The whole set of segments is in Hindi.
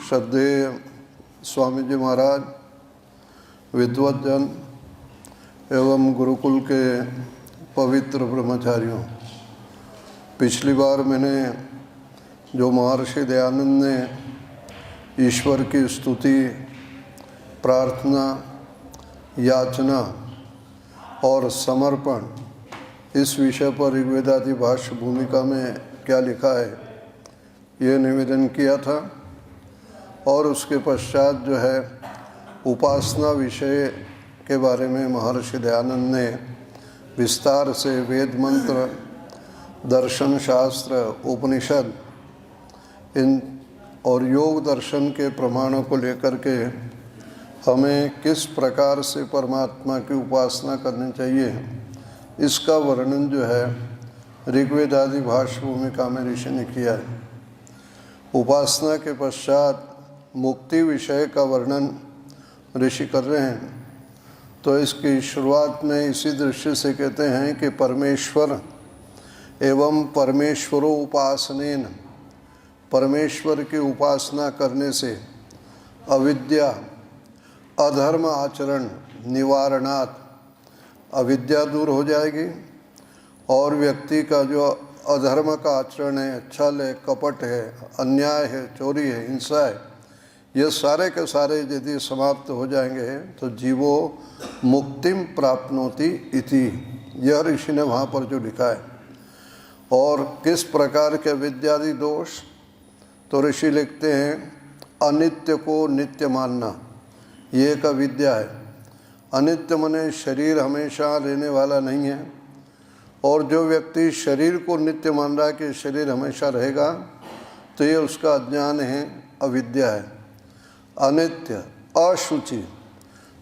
श्रद्धेय स्वामी जी महाराज, विद्वतजन एवं गुरुकुल के पवित्र ब्रह्मचारियों, पिछली बार मैंने जो महर्षि दयानंद ने ईश्वर की स्तुति, प्रार्थना, याचना और समर्पण इस विषय पर ऋग्वेदादि भाष्य भूमिका में क्या लिखा है ये निवेदन किया था। और उसके पश्चात जो है उपासना विषय के बारे में महर्षि दयानंद ने विस्तार से वेद मंत्र, दर्शन शास्त्र, उपनिषद इन और योग दर्शन के प्रमाणों को लेकर के हमें किस प्रकार से परमात्मा की उपासना करनी चाहिए इसका वर्णन जो है ऋग्वेदादि भाष्य भूमिका में ऋषि ने किया है। उपासना के पश्चात मुक्ति विषय का वर्णन ऋषि कर रहे हैं। तो इसकी शुरुआत में इसी दृश्य से कहते हैं कि परमेश्वर एवं परमेश्वरो उपासनेन, परमेश्वर की उपासना करने से अविद्या अधर्म आचरण निवारणात् अविद्या दूर हो जाएगी और व्यक्ति का जो अधर्म का आचरण है, छल है, कपट है, अन्याय है, चोरी है, हिंसा है, ये सारे के सारे यदि समाप्त हो जाएंगे तो जीवो मुक्तिम प्राप्नोति इति, यह ऋषि ने वहाँ पर जो लिखा है। और किस प्रकार के विद्यादि दोष, तो ऋषि लिखते हैं अनित्य को नित्य मानना, ये एक अविद्या है। अनित्य माने शरीर हमेशा रहने वाला नहीं है, और जो व्यक्ति शरीर को नित्य मान रहा है कि शरीर हमेशा रहेगा तो ये उसका अज्ञान है, अविद्या है। अनित्य अशुचि,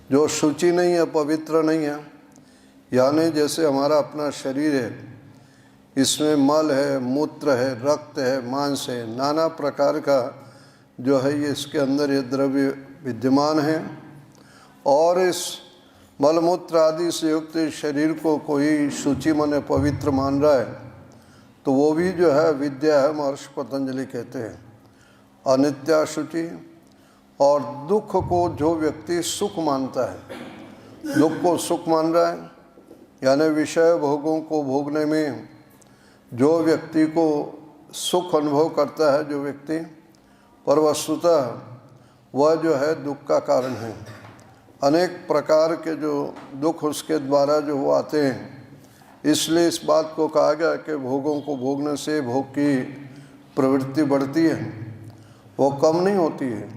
जो शुचि नहीं है, पवित्र नहीं है, यानी जैसे हमारा अपना शरीर है, इसमें मल है, मूत्र है, रक्त है, मांस है, नाना प्रकार का जो है ये इसके अंदर ये द्रव्य विद्यमान है। और इस मलमूत्र आदि से युक्त शरीर को कोई शुचि माने पवित्र मान रहा है तो वो भी जो है विद्या है, महर्षि पतंजलि कहते हैं अनित्या शुचि। और दुख को जो व्यक्ति सुख मानता है, दुख को सुख मान रहा है, यानी विषय भोगों को भोगने में जो व्यक्ति को सुख अनुभव करता है जो व्यक्ति, पर वस्तुतः वह जो है दुख का कारण है। अनेक प्रकार के जो दुख उसके द्वारा जो वो आते हैं, इसलिए इस बात को कहा गया कि भोगों को भोगने से भोग की प्रवृत्ति बढ़ती है, वो कम नहीं होती है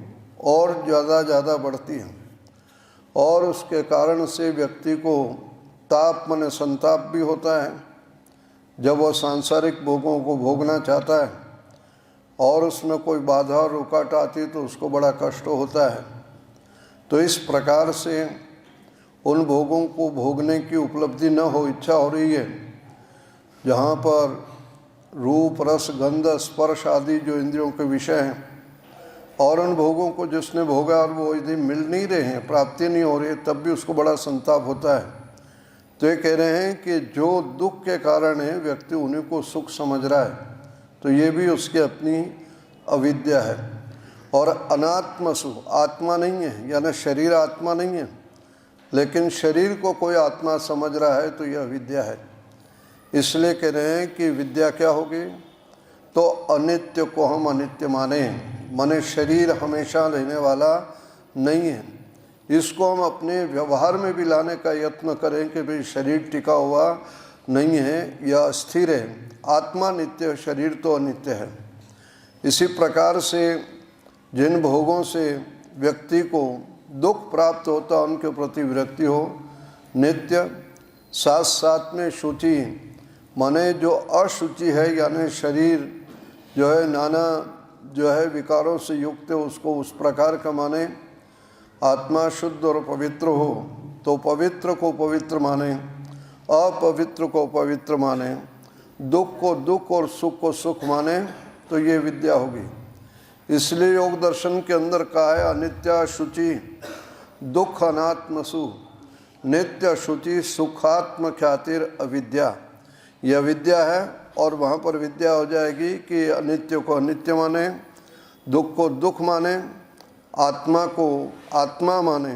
और ज़्यादा बढ़ती है। और उसके कारण से व्यक्ति को ताप माने संताप भी होता है जब वह सांसारिक भोगों को भोगना चाहता है और उसमें कोई बाधा और रुकावट आती तो उसको बड़ा कष्ट होता है। तो इस प्रकार से उन भोगों को भोगने की उपलब्धि न हो, इच्छा हो रही है, जहाँ पर रूप रस गंध स्पर्श आदि जो इंद्रियों के विषय हैं, और उन भोगों को जिसने भोगा और वो यदि मिल नहीं रहे हैं, प्राप्ति नहीं हो रही है, तब भी उसको बड़ा संताप होता है। तो ये कह रहे हैं कि जो दुख के कारण है व्यक्ति उन्हीं को सुख समझ रहा है, तो ये भी उसकी अपनी अविद्या है। और अनात्मसु, आत्मा नहीं है, यानी शरीर आत्मा नहीं है, लेकिन शरीर को कोई आत्मा समझ रहा है तो यह अविद्या है। इसलिए कह रहे हैं कि विद्या क्या होगी, तो अनित्य को हम अनित्य माने शरीर हमेशा रहने वाला नहीं है। इसको हम अपने व्यवहार में भी लाने का यत्न करें कि भाई शरीर टिका हुआ नहीं है या स्थिर है, आत्मा नित्य है, शरीर तो अनित्य है। इसी प्रकार से जिन भोगों से व्यक्ति को दुख प्राप्त होता उनके प्रति विरक्ति हो, नित्य, साथ साथ में शुचि माने जो अशुचि है, यानी शरीर जो है नाना जो है विकारों से युक्त है, उसको उस प्रकार का माने। आत्मा शुद्ध और पवित्र हो तो पवित्र को पवित्र माने, अपवित्र को पवित्र माने, दुख को दुख और सुख को सुख माने, तो ये विद्या होगी। इसलिए योग दर्शन के अंदर कहा है अनित्या शुचि दुख अनात्मसु, नित्य शुचि सुखात्म ख्यातिर अविद्या, यह विद्या है। और वहाँ पर विद्या हो जाएगी कि अनित्य को अनित्य माने, दुख को दुख माने, आत्मा को आत्मा माने,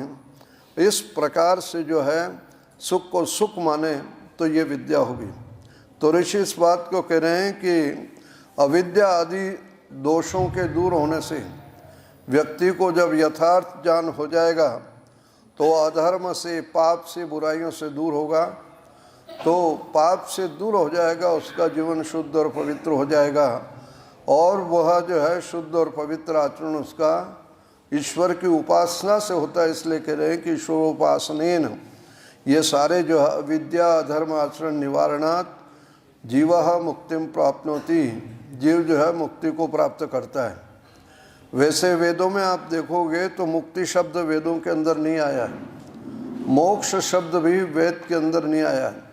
इस प्रकार से जो है सुख को सुख माने, तो ये विद्या होगी। तो ऋषि इस बात को कह रहे हैं कि अविद्या आदि दोषों के दूर होने से व्यक्ति को जब यथार्थ ज्ञान हो जाएगा तो अधर्म से, पाप से, बुराइयों से दूर होगा। तो पाप से दूर हो जाएगा, उसका जीवन शुद्ध और पवित्र हो जाएगा, और वह जो है शुद्ध और पवित्र आचरण उसका ईश्वर की उपासना से होता है। इसलिए कह रहे हैं कि ईश्वरोपासनेन ये सारे जो है विद्या अधर्म आचरण निवारणात् जीवः मुक्तिम प्राप्नोति, जीव जो है मुक्ति को प्राप्त करता है। वैसे वेदों में आप देखोगे तो मुक्ति शब्द वेदों के अंदर नहीं आया है, मोक्ष शब्द भी वेद के अंदर नहीं आया है।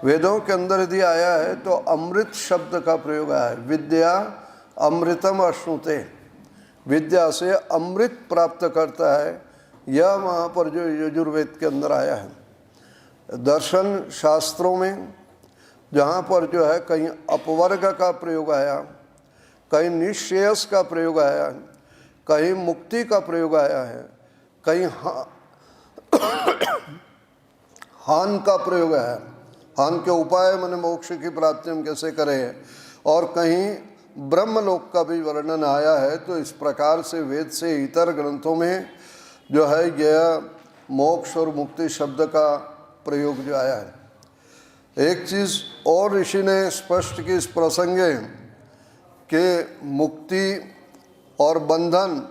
वेदों के अंदर यदि आया है तो अमृत शब्द का प्रयोग आया है। विद्या अमृतम अश्नुते, विद्या से अमृत प्राप्त करता है, यह वहाँ पर जो यजुर्वेद के अंदर आया है। दर्शन शास्त्रों में जहाँ पर जो है कहीं अपवर्ग का प्रयोग आया, कहीं निश्रेयस का प्रयोग आया, कहीं मुक्ति का प्रयोग आया है, कहीं हान का प्रयोग आया है, हान के उपाय माने मोक्ष की प्राप्ति हम कैसे करें, और कहीं ब्रह्मलोक का भी वर्णन आया है। तो इस प्रकार से वेद से इतर ग्रंथों में जो है यह मोक्ष और मुक्ति शब्द का प्रयोग जो आया है। एक चीज़ और ऋषि ने स्पष्ट की इस प्रसंगे कि मुक्ति और बंधन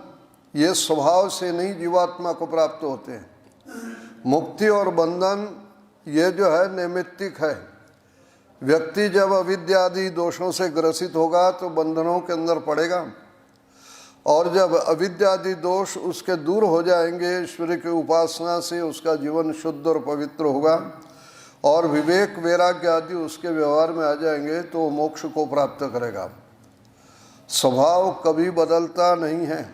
ये स्वभाव से नहीं जीवात्मा को प्राप्त होते हैं। मुक्ति और बंधन ये जो है नैमित्तिक है। व्यक्ति जब अविद्यादि दोषों से ग्रसित होगा तो बंधनों के अंदर पड़ेगा, और जब अविद्यादि दोष उसके दूर हो जाएंगे ईश्वर की उपासना से, उसका जीवन शुद्ध और पवित्र होगा, और विवेक वैराग्य आदि उसके व्यवहार में आ जाएंगे, तो वो मोक्ष को प्राप्त करेगा। स्वभाव कभी बदलता नहीं है।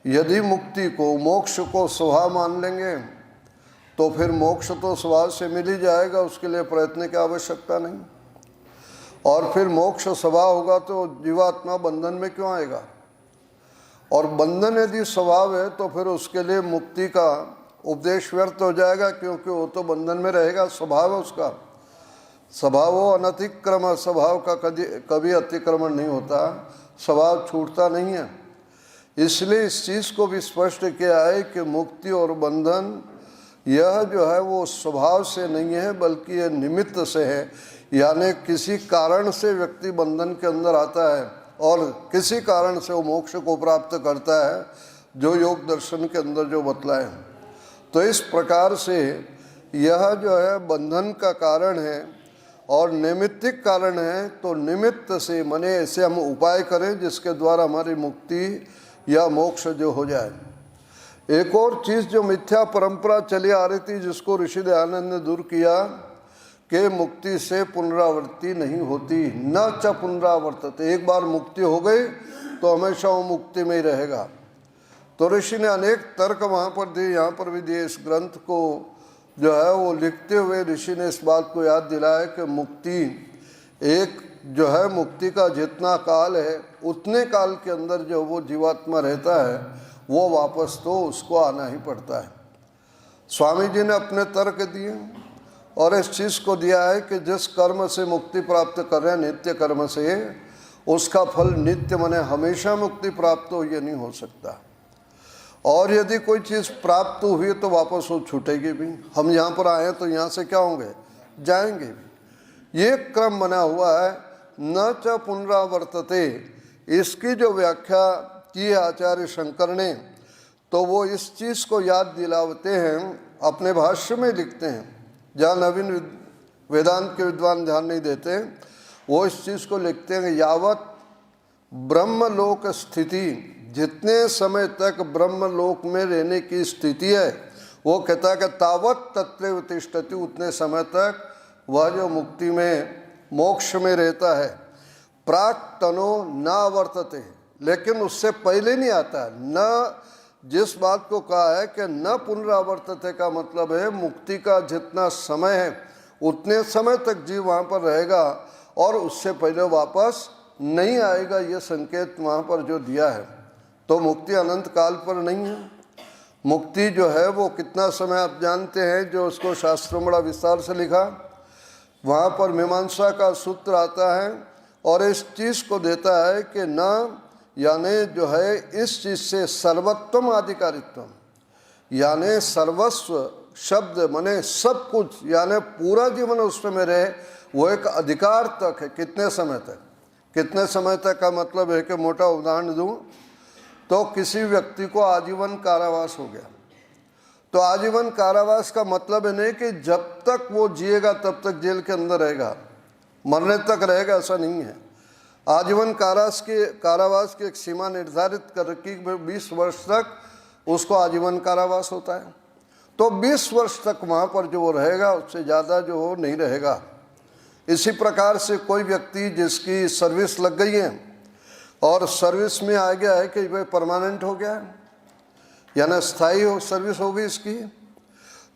यदि मुक्ति को, मोक्ष को स्वभाव मान लेंगे तो फिर मोक्ष तो स्वभाव से मिल ही जाएगा, उसके लिए प्रयत्न की आवश्यकता नहीं। और फिर मोक्ष स्वभाव होगा तो जीवात्मा बंधन में क्यों आएगा? और बंधन यदि स्वभाव है तो फिर उसके लिए मुक्ति का उपदेश व्यर्थ हो जाएगा, क्योंकि वो तो बंधन में रहेगा, स्वभाव है उसका। स्वभाव अनतिक्रम, स्वभाव का कभी अतिक्रमण नहीं होता, स्वभाव छूटता नहीं है। इसलिए इस चीज़ को भी स्पष्ट किया है कि मुक्ति और बंधन यह जो है वो स्वभाव से नहीं है, बल्कि यह निमित्त से है। यानी किसी कारण से व्यक्ति बंधन के अंदर आता है और किसी कारण से वो मोक्ष को प्राप्त करता है, जो योग दर्शन के अंदर जो बतलाए। तो इस प्रकार से यह जो है बंधन का कारण है और नैमित्तिक कारण है। तो निमित्त से माने ऐसे हम उपाय करें जिसके द्वारा हमारी मुक्ति या मोक्ष जो हो जाए। एक और चीज़ जो मिथ्या परंपरा चली आ रही थी, जिसको ऋषि दयानंद ने दूर किया कि मुक्ति से पुनरावृत्ति नहीं होती, न च पुनरावर्तते। एक बार मुक्ति हो गई तो हमेशा वो मुक्ति में ही रहेगा। तो ऋषि ने अनेक तर्क वहाँ पर दिए, यहाँ पर भी दिए। इस ग्रंथ को जो है वो लिखते हुए ऋषि ने इस बात को याद दिलाया कि मुक्ति एक जो है, मुक्ति का जितना काल है उतने काल के अंदर जो वो जीवात्मा रहता है वो वापस तो उसको आना ही पड़ता है। स्वामी जी ने अपने तर्क दिए और इस चीज़ को दिया है कि जिस कर्म से मुक्ति प्राप्त कर रहे हैं, नित्य कर्म से, उसका फल नित्य माने हमेशा मुक्ति प्राप्त हो, ये नहीं हो सकता। और यदि कोई चीज़ प्राप्त हुई तो वापस वो छूटेगी भी। हम यहाँ पर आए तो यहाँ से क्या होंगे, जाएंगे भी। ये क्रम बना हुआ है, न च पुनरावर्तते। इसकी जो व्याख्या की है आचार्य शंकर ने, तो वो इस चीज़ को याद दिलाते हैं, अपने भाष्य में लिखते हैं, जहाँ नवीन वेदांत के विद्वान ध्यान नहीं देते, वो इस चीज़ को लिखते हैं कि यावत ब्रह्मलोक स्थिति, जितने समय तक ब्रह्मलोक में रहने की स्थिति है, वो कहता है कि तावत तत्रैव तिष्ठति, उतने समय तक वह जो मुक्ति में, मोक्ष में रहता है। प्राक्तनो न वर्तते, लेकिन उससे पहले नहीं आता। न, जिस बात को कहा है कि न पुनरावर्तते का मतलब है मुक्ति का जितना समय है उतने समय तक जीव वहाँ पर रहेगा और उससे पहले वापस नहीं आएगा, ये संकेत वहाँ पर जो दिया है, तो मुक्ति अनंत काल पर नहीं है। मुक्ति जो है वो कितना समय आप जानते हैं, जो उसको शास्त्रों में बड़ा विस्तार से लिखा, वहाँ पर मीमांसा का सूत्र आता है और इस चीज़ को देता है कि न यानी जो है इस चीज़ से सर्वोत्तम अधिकारित्व, यानी सर्वस्व शब्द माने सब कुछ, यानी पूरा जीवन उसमें में रहे, वो एक अधिकार तक है। कितने समय तक? कितने समय तक का मतलब है कि मोटा उदाहरण दूं तो किसी व्यक्ति को आजीवन कारावास हो गया, तो आजीवन कारावास का मतलब है नहीं कि जब तक वो जिएगा तब तक जेल के अंदर रहेगा, मरने तक रहेगा, ऐसा नहीं है। आजीवन कारावास की एक सीमा निर्धारित कर रखी, 20 वर्ष तक उसको आजीवन कारावास होता है, तो 20 वर्ष तक वहाँ पर जो वो रहेगा, उससे ज़्यादा जो हो नहीं रहेगा। इसी प्रकार से कोई व्यक्ति जिसकी सर्विस लग गई है और सर्विस में आ गया है कि वह परमानेंट हो गया है, यानी स्थायी सर्विस हो गई इसकी,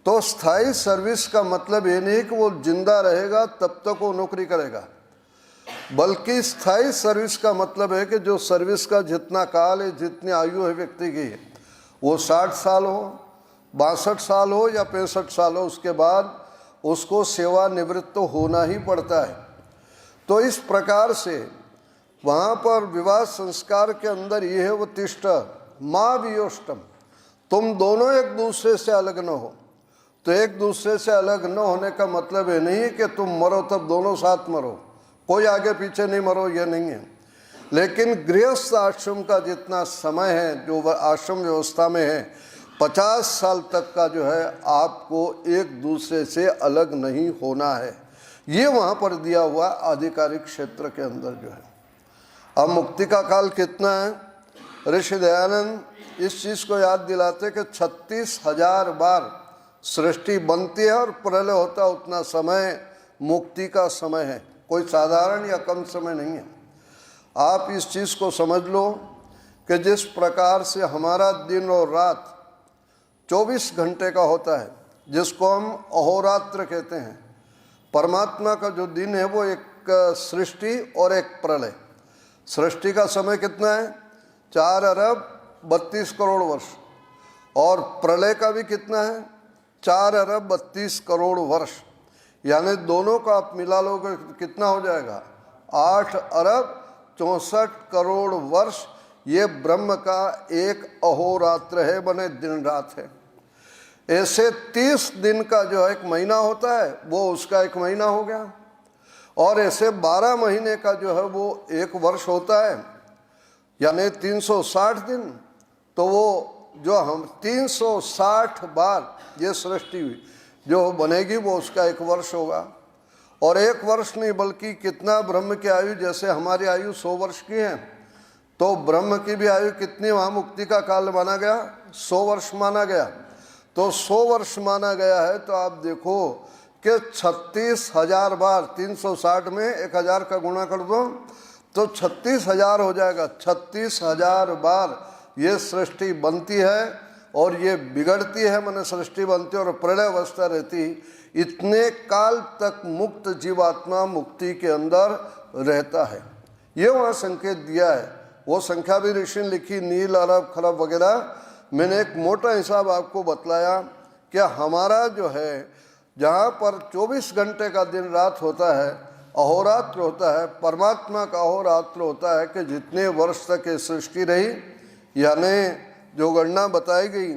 तो स्थायी सर्विस का मतलब ये नहीं कि वो जिंदा रहेगा तब तक वो नौकरी करेगा, बल्कि स्थायी सर्विस का मतलब है कि जो सर्विस का जितना काल है, जितनी आयु है व्यक्ति की, वो 60 साल हो, 62 साल हो या 65 साल हो, उसके बाद उसको सेवानिवृत्त तो होना ही पड़ता है। तो इस प्रकार से वहाँ पर विवाह संस्कार के अंदर ये है, वो तिष्ठ माँ वियोष्टम, तुम दोनों एक दूसरे से अलग न हो। तो एक दूसरे से अलग न होने का मतलब ये नहीं है कि तुम मरो तब दोनों साथ मरो, कोई आगे पीछे नहीं मरो, ये नहीं है। लेकिन गृहस्थ आश्रम का जितना समय है, जो आश्रम व्यवस्था में है, 50 साल तक का जो है आपको एक दूसरे से अलग नहीं होना है, ये वहाँ पर दिया हुआ आधिकारिक क्षेत्र के अंदर जो है। अब मुक्ति का काल कितना है? ऋषि दयानंद इस चीज़ को याद दिलाते कि 36,000 बार सृष्टि बनती है और प्रलय होता है, उतना समय मुक्ति का समय है, कोई साधारण या कम समय नहीं है। आप इस चीज़ को समझ लो कि जिस प्रकार से हमारा दिन और रात 24 घंटे का होता है, जिसको हम अहोरात्र कहते हैं, परमात्मा का जो दिन है वो एक सृष्टि और एक प्रलय। सृष्टि का समय कितना है? 4 अरब 32 करोड़ वर्ष, और प्रलय का भी कितना है? 4 अरब 32 करोड़ वर्ष, यानी दोनों का आप मिला लोगे कितना हो जाएगा? 8 अरब 64 करोड़ वर्ष। ये ब्रह्म का एक अहोरात्र है, बने दिन रात है। ऐसे 30 दिन का जो एक महीना होता है वो उसका एक महीना हो गया, और ऐसे 12 महीने का जो है वो एक वर्ष होता है, यानी 360 दिन। तो वो जो हम 360 बार ये सृष्टि हुई जो बनेगी वो उसका एक वर्ष होगा। और एक वर्ष नहीं बल्कि कितना ब्रह्म की आयु, जैसे हमारी आयु 100 वर्ष की है, तो ब्रह्म की भी आयु कितनी वहाँ मुक्ति का काल माना गया? 100 वर्ष माना गया। तो 100 वर्ष माना गया है, तो आप देखो कि 36,000 बार 360 में 1000 का गुणा कर दो तो 36,000 हो जाएगा। 36,000 बार ये सृष्टि बनती है और ये बिगड़ती है, माने सृष्टि बनती है और प्रलय अवस्था रहती। इतने काल तक मुक्त जीवात्मा मुक्ति के अंदर रहता है, ये वहाँ संकेत दिया है। वो संख्या भी ऋषि ने लिखी, नील अरब खरब वगैरह। मैंने एक मोटा हिसाब आपको बतलाया कि हमारा जो है जहाँ पर 24 घंटे का दिन रात होता है, अहोरात्र होता है, परमात्मा का अहोरात्र होता है कि जितने वर्ष तक ये सृष्टि रही, यानी जो गणना बताई गई,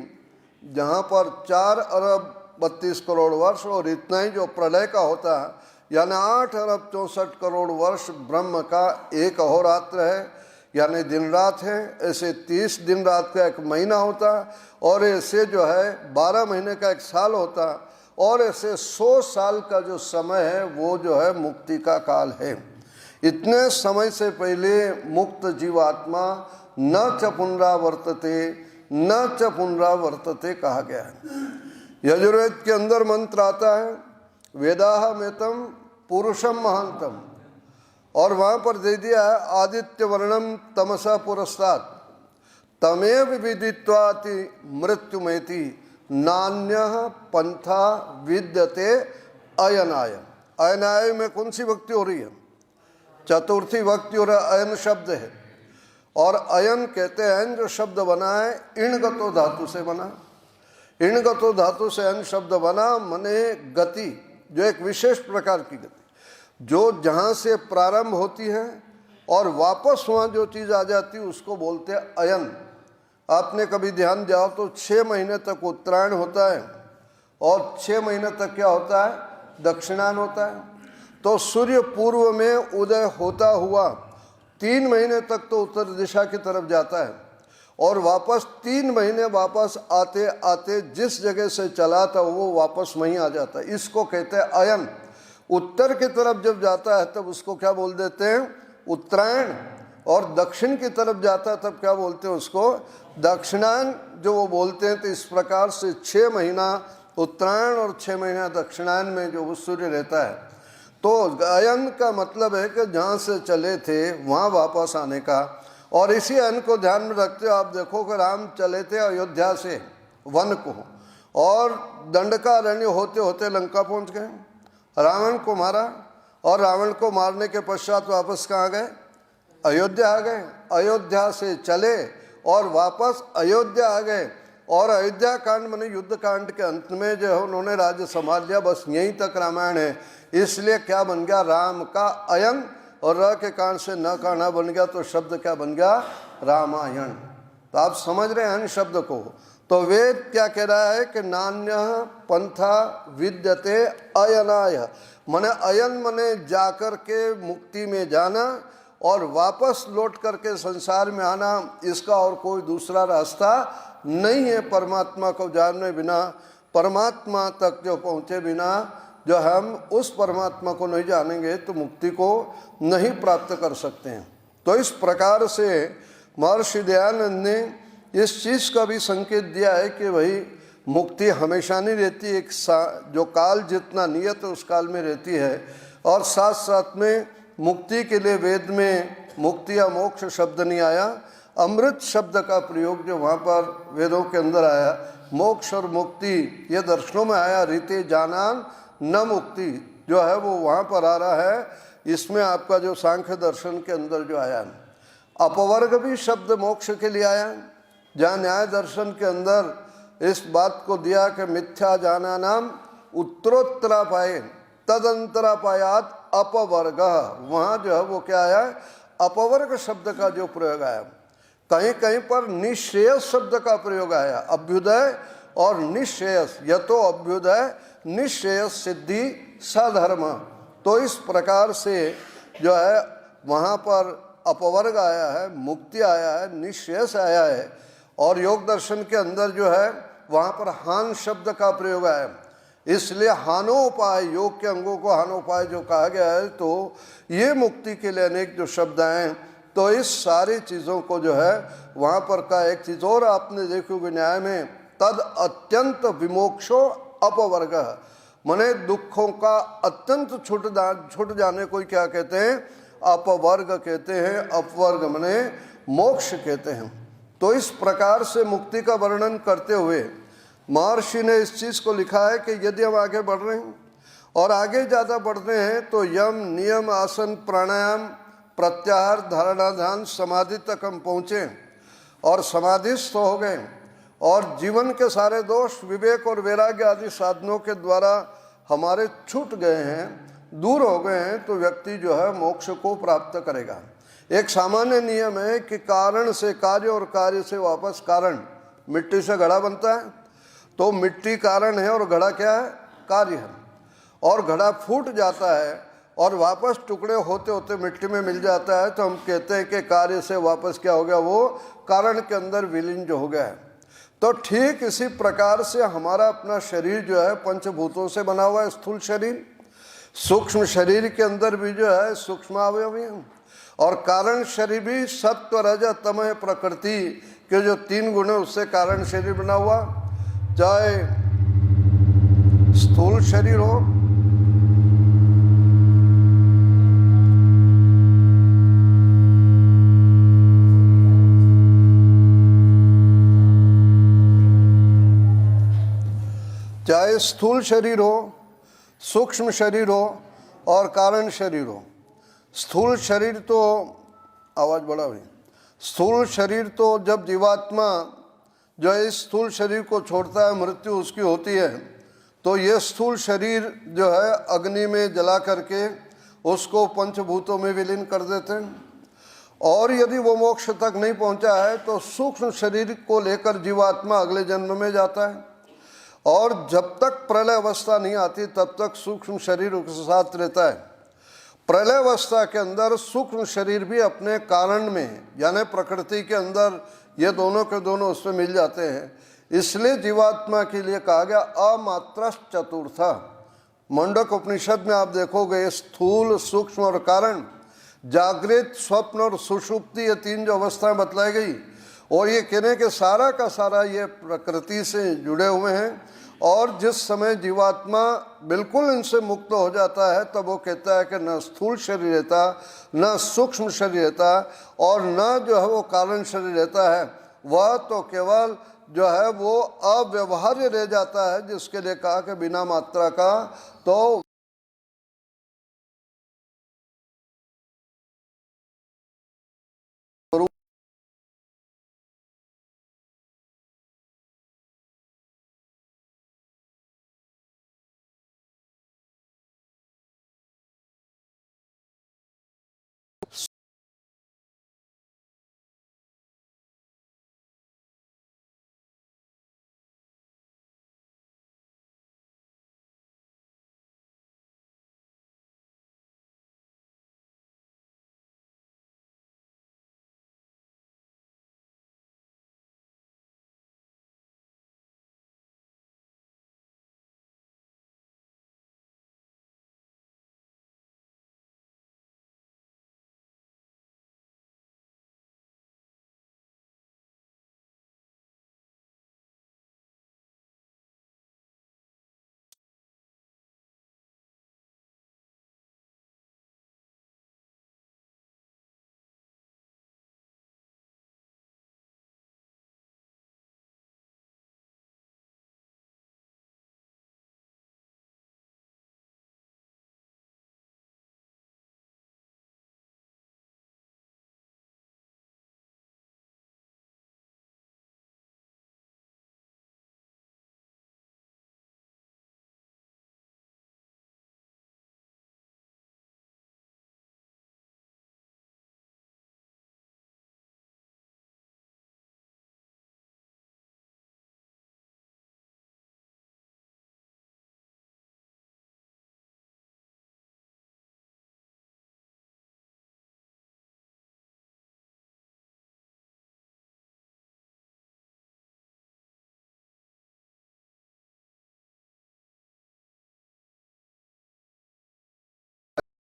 जहाँ पर 4 अरब 32 करोड़ वर्ष और इतना ही जो प्रलय का होता है, यानी 8 अरब 64 करोड़ वर्ष ब्रह्म का एक अहोरात्र है, यानी दिन रात है। ऐसे 30 दिन रात का एक महीना होता है, और ऐसे जो है 12 महीने का एक साल होता है, और ऐसे 100 साल का जो समय है वो जो है मुक्ति का काल है। इतने समय से पहले मुक्त जीवात्मा न च पुनरावर्तते न च पुनरावर्तते कहा गया है। यजुर्वेद के अंदर मंत्र आता है, वेदाह मेतम पुरुषम महांतम, और वहाँ पर दे दिया है आदित्य वर्णम तमसा पुरस्तात् तमेव विदित्वाति मृत्युमेति नान्यः पंथा विद्यते अयनाय। अयनाय में कौन सी भक्ति हो रही है? चतुर्थी भक्ति और अयन शब्द है। और अयन कहते हैं जो शब्द बना है इणगतो धातु से बना। इणगतो धातु से अयन शब्द बना, मने गति, जो एक विशेष प्रकार की गति, जो जहाँ से प्रारंभ होती है और वापस वहाँ जो चीज़ आ जाती है उसको बोलते हैं अयन। आपने कभी ध्यान दिया तो 6 महीने तक उत्तरायण होता है और 6 महीने तक क्या होता है, दक्षिणायन होता है। तो सूर्य पूर्व में उदय होता हुआ 3 महीने तक तो उत्तर दिशा की तरफ जाता है और वापस 3 महीने वापस आते आते जिस जगह से चला था वो वापस वहीं आ जाता है। इसको कहते हैं अयन। उत्तर की तरफ जब जाता है तब उसको क्या बोल देते हैं, उत्तरायण। और दक्षिण की तरफ जाता है तब क्या बोलते हैं उसको, दक्षिणायन जो वो बोलते हैं। तो इस प्रकार से 6 महीना उत्तरायण और 6 महीना दक्षिणायन में जो वो सूर्य रहता है। तो अयन का मतलब है कि जहाँ से चले थे वहाँ वापस आने का। और इसी अयन को ध्यान में रखते हो आप देखो कि राम चले थे अयोध्या से वन को और दंडकारण्य होते होते लंका पहुँच गए, रावण को मारा और रावण को मारने के पश्चात वापस कहाँ गए, अयोध्या आ गए। अयोध्या से चले और वापस अयोध्या आ गए। और अयोध्या कांड माने युद्ध कांड के अंत में जो है उन्होंने राज्य संभाल लिया। बस यहीं तक रामायण है। इसलिए क्या बन गया, राम का अयन, और र के कांड से न का न बन गया तो शब्द क्या बन गया, रामायण। तो आप समझ रहे हैं शब्द को। तो वेद क्या कह रहा है कि नान्य पंथा विद्यते अयनाय, माने अयन माने जाकर के मुक्ति में जाना और वापस लौट करके संसार में आना। इसका और कोई दूसरा रास्ता नहीं है परमात्मा को जानने बिना, परमात्मा तक जो पहुँचे बिना जो हम उस परमात्मा को नहीं जानेंगे तो मुक्ति को नहीं प्राप्त कर सकते हैं। तो इस प्रकार से महर्षि दयानंद ने इस चीज़ का भी संकेत दिया है कि भाई मुक्ति हमेशा नहीं रहती, एक जो काल जितना नियत है उस काल में रहती है। और साथ साथ में मुक्ति के लिए वेद में मुक्ति या मोक्ष शब्द नहीं आया, अमृत शब्द का प्रयोग जो वहाँ पर वेदों के अंदर आया। मोक्ष और मुक्ति ये दर्शनों में आया, रीते जानान न मुक्ति जो है वो वहाँ पर आ रहा है। इसमें आपका जो सांख्य दर्शन के अंदर जो आया, अपवर्ग भी शब्द मोक्ष के लिए आया। जहाँ न्याय दर्शन के अंदर इस बात को दिया कि मिथ्या जाना नाम उत्तरोत्तरापाय तदंतरापायात अपवर्ग, वहाँ जो है वो क्या आया, अपवर्ग शब्द का जो प्रयोग आया। कहीं कहीं पर निश्रेयस शब्द का प्रयोग आया, अभ्युदय और निश्रेयस, यह तो अभ्युदय निश्रेयस सिद्धि सधर्म। तो इस प्रकार से जो है वहाँ पर अपवर्ग आया है, मुक्ति आया है, निश्रेयस आया है। और योग दर्शन के अंदर जो है वहाँ पर हान शब्द का प्रयोग आया। इसलिए हानोपाय, योग के अंगों को हानोपाय जो कहा गया है, तो ये मुक्ति के लिए अनेक जो शब्द हैं। तो इस सारी चीज़ों को जो है वहाँ पर का एक चीज़ और आपने देखोगे न्याय में, तद अत्यंत विमोक्षो अपवर्ग, माने दुखों का अत्यंत छूट जाने को क्या कहते हैं, अपवर्ग कहते हैं। अपवर्ग माने मोक्ष कहते हैं। तो इस प्रकार से मुक्ति का वर्णन करते हुए महर्षि ने इस चीज़ को लिखा है कि यदि हम आगे बढ़ रहे हैं और आगे ज़्यादा बढ़ रहे हैं तो यम नियम आसन प्राणायाम प्रत्याहार धारणा ध्यान समाधि तक हम पहुँचे और समाधिस्थ हो गए और जीवन के सारे दोष विवेक और वैराग्य आदि साधनों के द्वारा हमारे छूट गए हैं, दूर हो गए हैं, तो व्यक्ति जो है मोक्ष को प्राप्त करेगा। एक सामान्य नियम है कि कारण से कार्य और कार्य से वापस कारण। मिट्टी से घड़ा बनता है तो मिट्टी कारण है और घड़ा क्या है, कार्य है। और घड़ा फूट जाता है और वापस टुकड़े होते होते मिट्टी में मिल जाता है तो हम कहते हैं कि कार्य से वापस क्या हो गया, वो कारण के अंदर विलीन जो हो गया है। तो ठीक इसी प्रकार से हमारा अपना शरीर जो है पंचभूतों से बना हुआ है, स्थूल शरीर। सूक्ष्म शरीर के अंदर भी जो है सूक्ष्म अवयव हैं और कारण शरीर भी सत्व रज तमह प्रकृति के जो 3 गुण है उससे कारण शरीर बना हुआ। चाहे स्थूल शरीर हो, चाहे स्थूल शरीर हो, सूक्ष्म शरीर हो और कारण शरीर हो। स्थूल शरीर तो, आवाज़ बढ़ा हुई, स्थूल शरीर तो जब जीवात्मा जो है इस स्थूल शरीर को छोड़ता है, मृत्यु उसकी होती है, तो ये स्थूल शरीर जो है अग्नि में जला करके उसको पंचभूतों में विलीन कर देते हैं। और यदि वो मोक्ष तक नहीं पहुंचा है तो सूक्ष्म शरीर को लेकर जीवात्मा अगले जन्म में जाता है, और जब तक प्रलय अवस्था नहीं आती तब तक सूक्ष्म शरीर उसके साथ रहता है। प्रलय अवस्था के अंदर सूक्ष्म शरीर भी अपने कारण में यानी प्रकृति के अंदर ये दोनों के दोनों उसमें मिल जाते हैं। इसलिए जीवात्मा के लिए कहा गया अमात्र चतुर्था। मुंडक उपनिषद में आप देखोगे स्थूल, सूक्ष्म और कारण, जागृत, स्वप्न और सुषुप्ति, ये तीन जो अवस्थाएं बतलाई गई, और ये कहने के सारा का सारा ये प्रकृति से जुड़े हुए हैं। और जिस समय जीवात्मा बिल्कुल इनसे मुक्त हो जाता है तब वो कहता है कि न स्थूल शरीर रहता, न सूक्ष्म शरीर रहता, और न जो है वो कारण शरीर रहता है, वह तो केवल जो है वो अव्यवहार्य रह जाता है, जिसके लिए कहा कि बिना मात्रा का। तो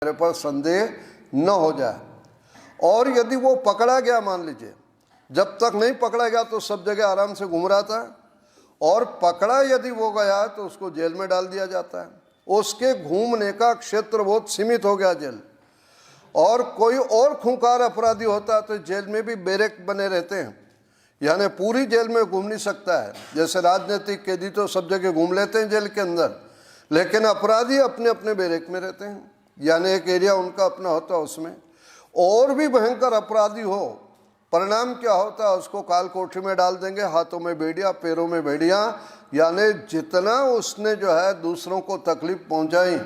मेरे पर संदेह न हो जाए। और यदि वो पकड़ा गया, मान लीजिए, जब तक नहीं पकड़ा गया तो सब जगह आराम से घूम रहा था, और पकड़ा यदि वो गया तो उसको जेल में डाल दिया जाता है। उसके घूमने का क्षेत्र बहुत सीमित हो गया जेल। और कोई और खूंखार अपराधी होता तो जेल में भी बैरक बने रहते हैं, यानी पूरी जेल में घूम नहीं सकता है। जैसे राजनीतिक कैदी तो सब जगह घूम लेते हैं जेल के अंदर, लेकिन अपराधी अपने अपने बैरक में रहते हैं, यानी एक एरिया उनका अपना होता है उसमें। और भी भयंकर अपराधी हो, परिणाम क्या होता है, उसको काल कोठरी में डाल देंगे, हाथों में बेड़ियाँ, पैरों में बेड़ियाँ, यानी जितना उसने जो है दूसरों को तकलीफ पहुंचाई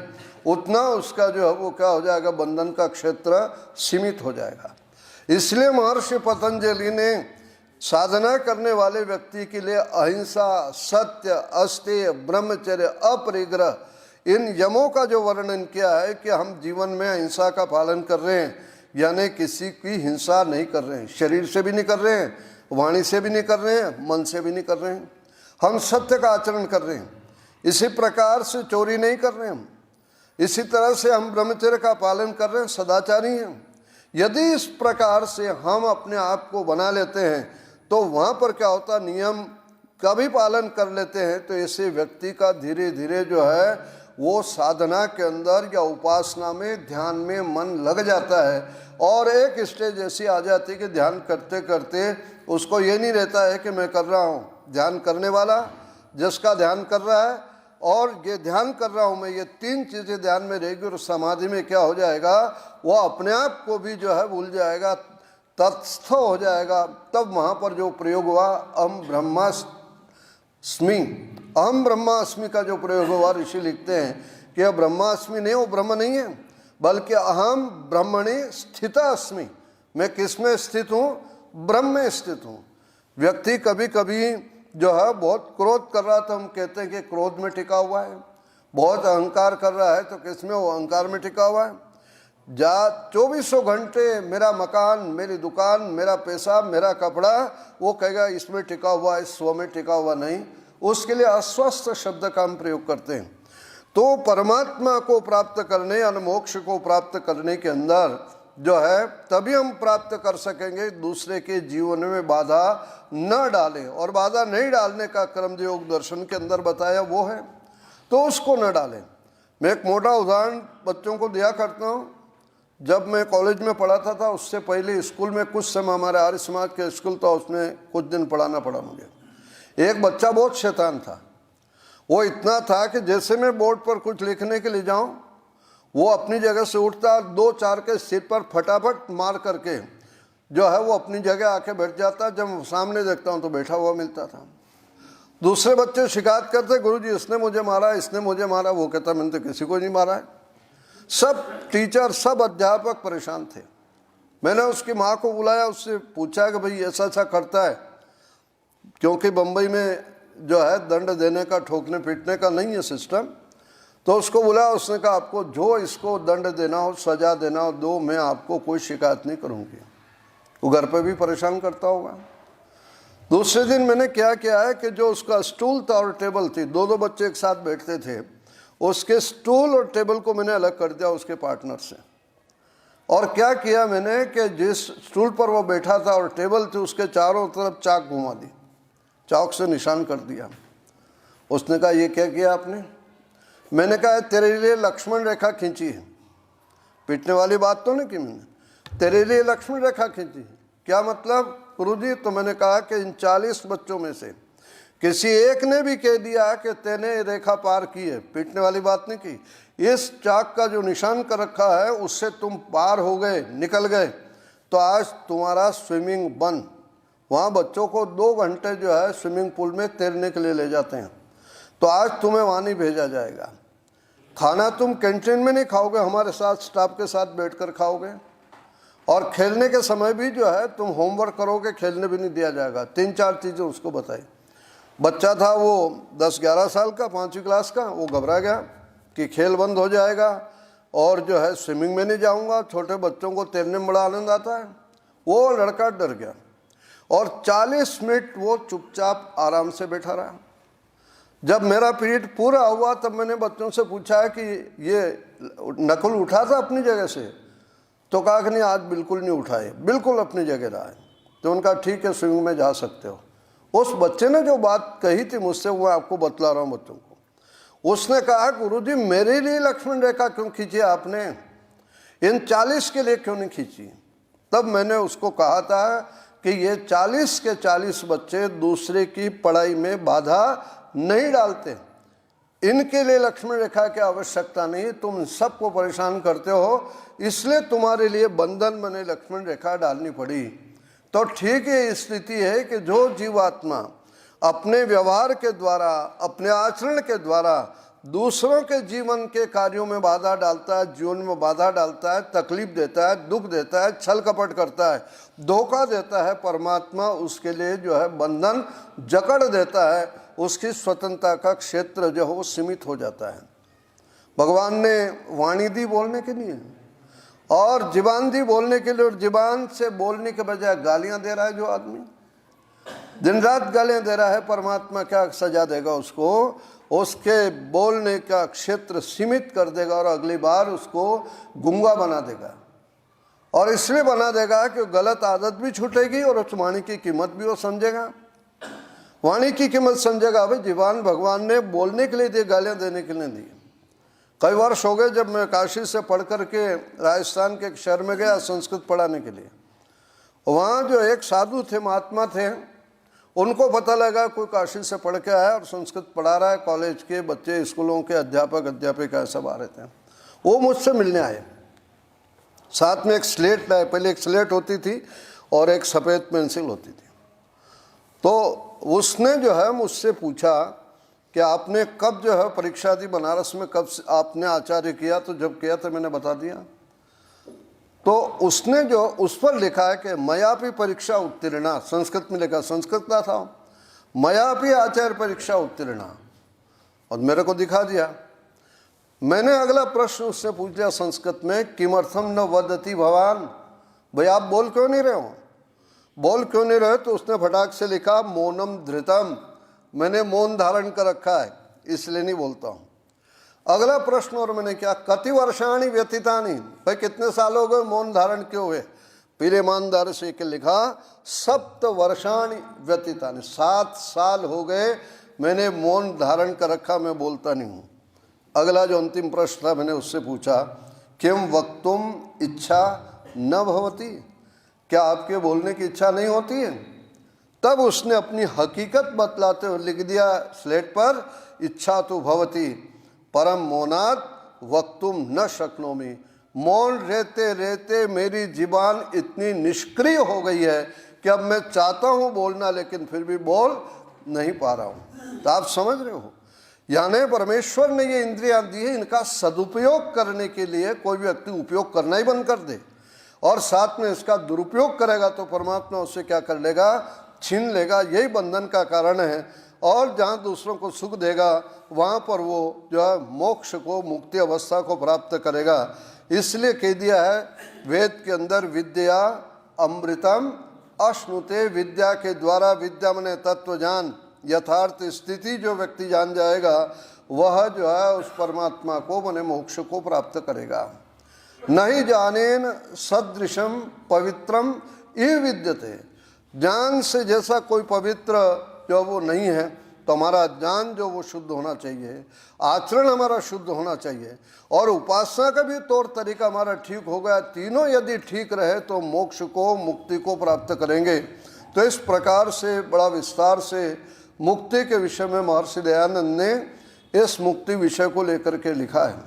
उतना उसका जो है वो क्या हो जाएगा, बंधन का क्षेत्र सीमित हो जाएगा। इसलिए महर्षि पतंजलि ने साधना करने वाले व्यक्ति के लिए अहिंसा, सत्य, अस्तेय, ब्रह्मचर्य, अपरिग्रह, इन यमों का जो वर्णन किया है कि हम जीवन में अहिंसा का पालन कर रहे हैं, यानी किसी की हिंसा नहीं कर रहे हैं, शरीर से भी नहीं कर रहे हैं, वाणी से भी नहीं कर रहे हैं, मन से भी नहीं कर रहे हैं, हम सत्य का आचरण कर रहे हैं। इसी प्रकार से चोरी नहीं कर रहे हैं हम, इसी तरह से हम ब्रह्मचर्य का पालन कर रहे हैं, सदाचारी हैं। यदि इस प्रकार से हम अपने आप को बना लेते हैं तो वहाँ पर क्या होता, नियम का भी पालन कर लेते हैं, तो ऐसे व्यक्ति का धीरे धीरे जो है वो साधना के अंदर या उपासना में, ध्यान में मन लग जाता है। और एक स्टेज ऐसी आ जाती है कि ध्यान करते करते उसको ये नहीं रहता है कि मैं कर रहा हूँ। ध्यान करने वाला जिसका ध्यान कर रहा है और ये ध्यान कर रहा हूँ मैं, ये 3 चीज़ें ध्यान में रहेगी और समाधि में क्या हो जाएगा, वो अपने आप को भी जो है भूल जाएगा, तत्स्थ हो जाएगा। तब वहाँ पर जो प्रयोग हुआ अहम ब्रह्मास्मि, अहम ब्रह्मास्मि का जो प्रयोग हुआ, ऋषि लिखते हैं कि यह ब्रह्मास्मि नहीं, वो ब्रह्म नहीं है, बल्कि अहम ब्रह्मणि स्थिता अस्मि, मैं किस में स्थित हूँ, ब्रह्म में स्थित हूँ। व्यक्ति कभी कभी जो है बहुत क्रोध कर रहा था, हम कहते हैं कि क्रोध में टिका हुआ है, बहुत अहंकार कर रहा है तो किस में, वो अहंकार में टिका हुआ है। 2400 घंटे मेरा मकान, मेरी दुकान, मेरा पैसा, मेरा कपड़ा, वो कहेगा इसमें टिका हुआ है, स्व में टिका हुआ नहीं, उसके लिए अस्वस्थ शब्द का हम प्रयोग करते हैं। तो परमात्मा को प्राप्त करने यानी मोक्ष को प्राप्त करने के अंदर जो है तभी हम प्राप्त कर सकेंगे, दूसरे के जीवन में बाधा न डालें, और बाधा नहीं डालने का क्रम जो योग दर्शन के अंदर बताया वो है, तो उसको न डालें। मैं एक मोटा उदाहरण बच्चों को दिया करता हूँ। जब मैं कॉलेज में पढ़ाता था उससे पहले स्कूल में कुछ समय हमारे आर्य समाज के स्कूल था, उसमें कुछ दिन पढ़ाना पड़ा मुझे। एक बच्चा बहुत शैतान था, वो इतना था कि जैसे मैं बोर्ड पर कुछ लिखने के लिए जाऊं, वो अपनी जगह से उठता, 2-4 के सिर पर फटाफट मार करके जो है वो अपनी जगह आके बैठ जाता। जब सामने देखता हूं तो बैठा हुआ मिलता था। दूसरे बच्चे शिकायत करते, गुरुजी इसने मुझे मारा, इसने मुझे मारा। वो कहता मैंने तो किसी को नहीं मारा है। सब टीचर, सब अध्यापक परेशान थे। मैंने उसकी माँ को बुलाया, उससे पूछा कि भाई ऐसा ऐसा करता है, क्योंकि बम्बई में जो है दंड देने का, ठोकने पीटने का नहीं है सिस्टम। तो उसको बुलाया, उसने कहा आपको जो इसको दंड देना हो, सजा देना हो दो, मैं आपको कोई शिकायत नहीं करूँगी। वो घर पे भी परेशान करता होगा। दूसरे दिन मैंने क्या किया है कि जो उसका स्टूल था और टेबल थी, 2-2 बच्चे एक साथ बैठते थे, उसके स्टूल और टेबल को मैंने अलग कर दिया उसके पार्टनर से। और क्या किया मैंने कि जिस स्टूल पर वो बैठा था और टेबल थी, उसके चारों तरफ चाक घुमा दी, चाक से निशान कर दिया। उसने कहा ये क्या किया आपने? मैंने कहा तेरे लिए लक्ष्मण रेखा खींची है। पीटने वाली बात तो नहीं की मैंने, तेरे लिए लक्ष्मण रेखा खींची है। क्या मतलब गुरुजी? तो मैंने कहा कि इन 40 बच्चों में से किसी एक ने भी कह दिया कि तेने रेखा पार की है, पीटने वाली बात नहीं की, इस चाक का जो निशान कर रखा है उससे तुम पार हो गए, निकल गए, तो आज तुम्हारा स्विमिंग बंद। वहाँ बच्चों को 2 घंटे जो है स्विमिंग पूल में तैरने के लिए ले जाते हैं, तो आज तुम्हें वहाँ नहीं भेजा जाएगा। खाना तुम कैंटीन में नहीं खाओगे, हमारे साथ स्टाफ के साथ बैठकर खाओगे। और खेलने के समय भी जो है तुम होमवर्क करोगे, खेलने भी नहीं दिया जाएगा। 3-4 चीज़ें उसको बताई। बच्चा था वो 10-11 साल का, 5वीं क्लास का। वो घबरा गया कि खेल बंद हो जाएगा और जो है स्विमिंग में नहीं जाऊंगा। छोटे बच्चों को तैरने में बड़ा आनंद आता है। वो लड़का डर गया और 40 मिनट वो चुपचाप आराम से बैठा रहा। जब मेरा पीरियड पूरा हुआ तब मैंने बच्चों से पूछा है कि ये नकुल उठा था अपनी जगह से? तो कहा कि नहीं आज बिल्कुल नहीं उठाए, बिल्कुल अपनी जगह रहा है। तो उनका ठीक है, स्विमिंग में जा सकते हो। उस बच्चे ने जो बात कही थी मुझसे, वो आपको बतला रहा हूँ बच्चों को। उसने कहा गुरुजी मेरे लिए लक्ष्मण रेखा क्यों खींची आपने, इन 40 के लिए क्यों नहीं खींची? तब मैंने उसको कहा था कि ये 40 के 40 बच्चे दूसरे की पढ़ाई में बाधा नहीं डालते, इनके लिए लक्ष्मण रेखा की आवश्यकता नहीं। तुम सबको परेशान करते हो, इसलिए तुम्हारे लिए बंधन बने लक्ष्मण रेखा डालनी पड़ी। तो ठीक है, स्थिति है कि जो जीवात्मा अपने व्यवहार के द्वारा, अपने आचरण के द्वारा दूसरों के जीवन के कार्यों में बाधा डालता है, जीवन में बाधा डालता है, तकलीफ देता है, दुख देता है, छल कपट करता है, धोखा देता है, परमात्मा उसके लिए जो है बंधन जकड़ देता है। उसकी स्वतंत्रता का क्षेत्र जो है वो सीमित हो जाता है। भगवान ने वाणी दी बोलने के लिए और जीवान दी बोलने के लिए, और जीवान से बोलने के बजाय गालियां दे रहा है जो आदमी, दिन रात गालियां दे रहा है, परमात्मा क्या सजा देगा उसको? उसके बोलने का क्षेत्र सीमित कर देगा और अगली बार उसको गूंगा बना देगा। और इसलिए बना देगा कि गलत आदत भी छूटेगी और उस वाणी की कीमत भी वो समझेगा। वाणी की कीमत समझेगा। भाई जीवान भगवान ने बोलने के लिए दी, गालियां देने के लिए दी। कई वर्ष हो गए जब मैं काशी से पढ़ करके राजस्थान के एक शहर में गया संस्कृत पढ़ाने के लिए। वहाँ जो एक साधु थे, महात्मा थे, उनको पता लगा कोई काशी से पढ़ के आया और संस्कृत पढ़ा रहा है, कॉलेज के बच्चे, स्कूलों के अध्यापक अध्यापिका सब आ रहे थे। वो मुझसे मिलने आए, साथ में एक स्लेट लाए। पहले एक स्लेट होती थी और एक सफ़ेद पेंसिल होती थी। तो उसने जो है मुझसे पूछा कि आपने कब जो है परीक्षा दी बनारस में, कब आपने आचार्य किया? तो जब किया तो मैंने बता दिया। तो उसने जो उस पर लिखा है कि मयापि परीक्षा उत्तीर्णा, संस्कृत में लिखा, संस्कृत का था, मयापि आचार्य परीक्षा उत्तीर्णा, और मेरे को दिखा दिया। मैंने अगला प्रश्न उससे पूछ लिया संस्कृत में, किमर्थम न वदति भवान, भाई आप बोल क्यों नहीं रहे हो, बोल क्यों नहीं रहे? तो उसने फटाक से लिखा मौनम धृतम, मैंने मौन धारण कर रखा है इसलिए नहीं बोलता हूँ। अगला प्रश्न और मैंने क्या, कति वर्षाणी व्यतीतानि, भाई कितने साल हो गए मौन धारण क्यों हुए? फिर ईमानदार से के लिखा सप्त वर्षाणी व्यतीतानि, 7 साल हो गए मैंने मौन धारण कर रखा, मैं बोलता नहीं हूँ। अगला जो अंतिम प्रश्न था मैंने उससे पूछा, किम वक्तुम इच्छा न भवती, क्या आपके बोलने की इच्छा नहीं होती है? तब उसने अपनी हकीकत बतलाते हुए लिख दिया स्लेट पर, इच्छा तो भवती परम मौनात वक्तुम न शक्नोमि, मौन रहते रहते मेरी जीवान इतनी निष्क्रिय हो गई है कि अब मैं चाहता हूँ बोलना लेकिन फिर भी बोल नहीं पा रहा हूँ। तो आप समझ रहे हो, यानी परमेश्वर ने ये इंद्रियां दी है, इनका सदुपयोग करने के लिए कोई व्यक्ति उपयोग करना ही बंद कर दे और साथ में इसका दुरुपयोग करेगा तो परमात्मा उससे क्या कर लेगा, छीन लेगा। यही बंधन का कारण है। और जहाँ दूसरों को सुख देगा वहाँ पर वो जो है मोक्ष को, मुक्ति अवस्था को प्राप्त करेगा। इसलिए कह दिया है वेद के अंदर, विद्या अमृतम अश्नुते, विद्या के द्वारा, विद्या मने तत्व ज्ञान, यथार्थ स्थिति जो व्यक्ति जान जाएगा वह जो है उस परमात्मा को मने मोक्ष को प्राप्त करेगा। नहीं जानेन सदृशम पवित्रम ये विद्यते, ज्ञान से जैसा कोई पवित्र जो वो नहीं है, तो हमारा ज्ञान जो वो शुद्ध होना चाहिए, आचरण हमारा शुद्ध होना चाहिए और उपासना का भी तौर तरीका हमारा ठीक हो गया, तीनों यदि ठीक रहे तो मोक्ष को, मुक्ति को प्राप्त करेंगे। तो इस प्रकार से बड़ा विस्तार से मुक्ति के विषय में महर्षि दयानंद ने इस मुक्ति विषय को लेकर के लिखा है।